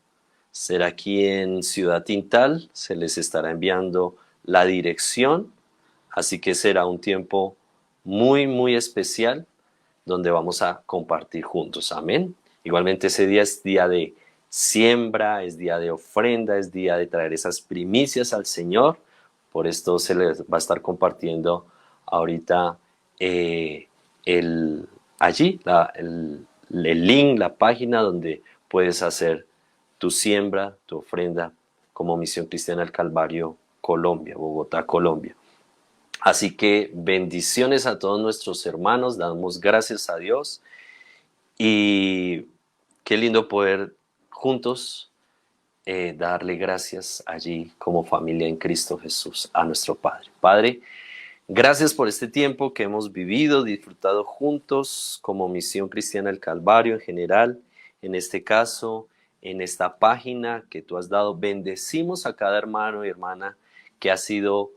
será aquí en Ciudad Tintal, se les estará enviando la dirección, así que será un tiempo muy, muy especial donde vamos a compartir juntos, amén. Igualmente ese día es día de siembra, es día de ofrenda, es día de traer esas primicias al Señor, por esto se les va a estar compartiendo ahorita el link, la página donde puedes hacer tu siembra, tu ofrenda como Misión Cristiana del Calvario, Colombia, Bogotá, Colombia. Así que bendiciones a todos nuestros hermanos, damos gracias a Dios y qué lindo poder juntos darle gracias allí como familia en Cristo Jesús a nuestro Padre. Padre, gracias por este tiempo que hemos vivido, disfrutado juntos como Misión Cristiana del Calvario en general, en este caso, en esta página que tú has dado. Bendecimos a cada hermano y hermana que ha sido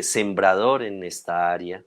sembrador en esta área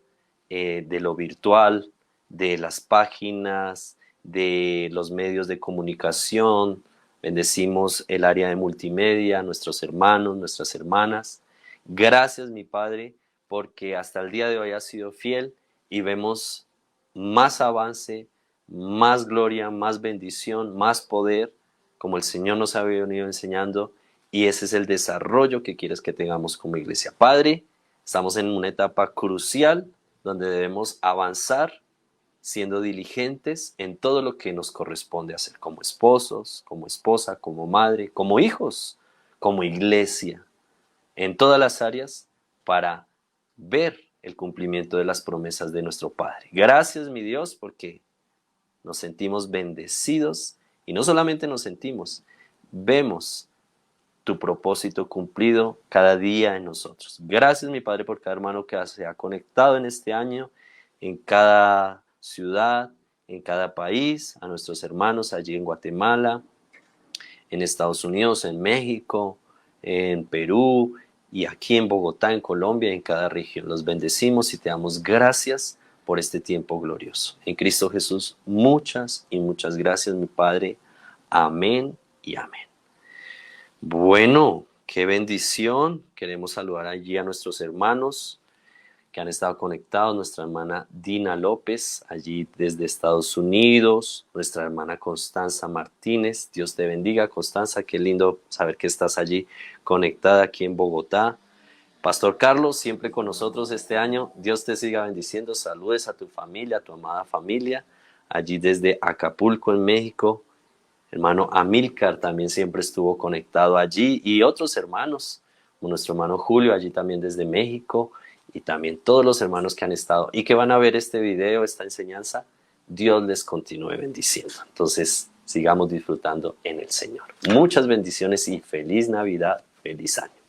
de lo virtual, de las páginas, de los medios de comunicación. Bendecimos el área de multimedia, nuestros hermanos, nuestras hermanas. Gracias, mi Padre, porque hasta el día de hoy has sido fiel y vemos más avance, más gloria, más bendición, más poder, como el Señor nos ha venido enseñando, y ese es el desarrollo que quieres que tengamos como iglesia. Padre, estamos en una etapa crucial donde debemos avanzar siendo diligentes en todo lo que nos corresponde hacer como esposos, como esposa, como madre, como hijos, como iglesia, en todas las áreas para ver el cumplimiento de las promesas de nuestro Padre. Gracias, mi Dios, porque nos sentimos bendecidos y no solamente nos sentimos, vemos tu propósito cumplido cada día en nosotros. Gracias, mi Padre, por cada hermano que se ha conectado en este año, en cada ciudad, en cada país, a nuestros hermanos allí en Guatemala, en Estados Unidos, en México, en Perú y aquí en Bogotá, en Colombia, en cada región. Los bendecimos y te damos gracias por este tiempo glorioso. En Cristo Jesús, muchas y muchas gracias, mi Padre. Amén y amén. Bueno, qué bendición. Queremos saludar allí a nuestros hermanos que han estado conectados, nuestra hermana Dina López, allí desde Estados Unidos, nuestra hermana Constanza Martínez. Dios te bendiga, Constanza, qué lindo saber que estás allí conectada aquí en Bogotá. Pastor Carlos, siempre con nosotros este año. Dios te siga bendiciendo. Saludes a tu familia, a tu amada familia, allí desde Acapulco, en México. Hermano Amílcar también siempre estuvo conectado allí, y otros hermanos, como nuestro hermano Julio, allí también desde México, y también todos los hermanos que han estado y que van a ver este video, esta enseñanza. Dios les continúe bendiciendo. Entonces, sigamos disfrutando en el Señor. Muchas bendiciones y feliz Navidad, feliz año.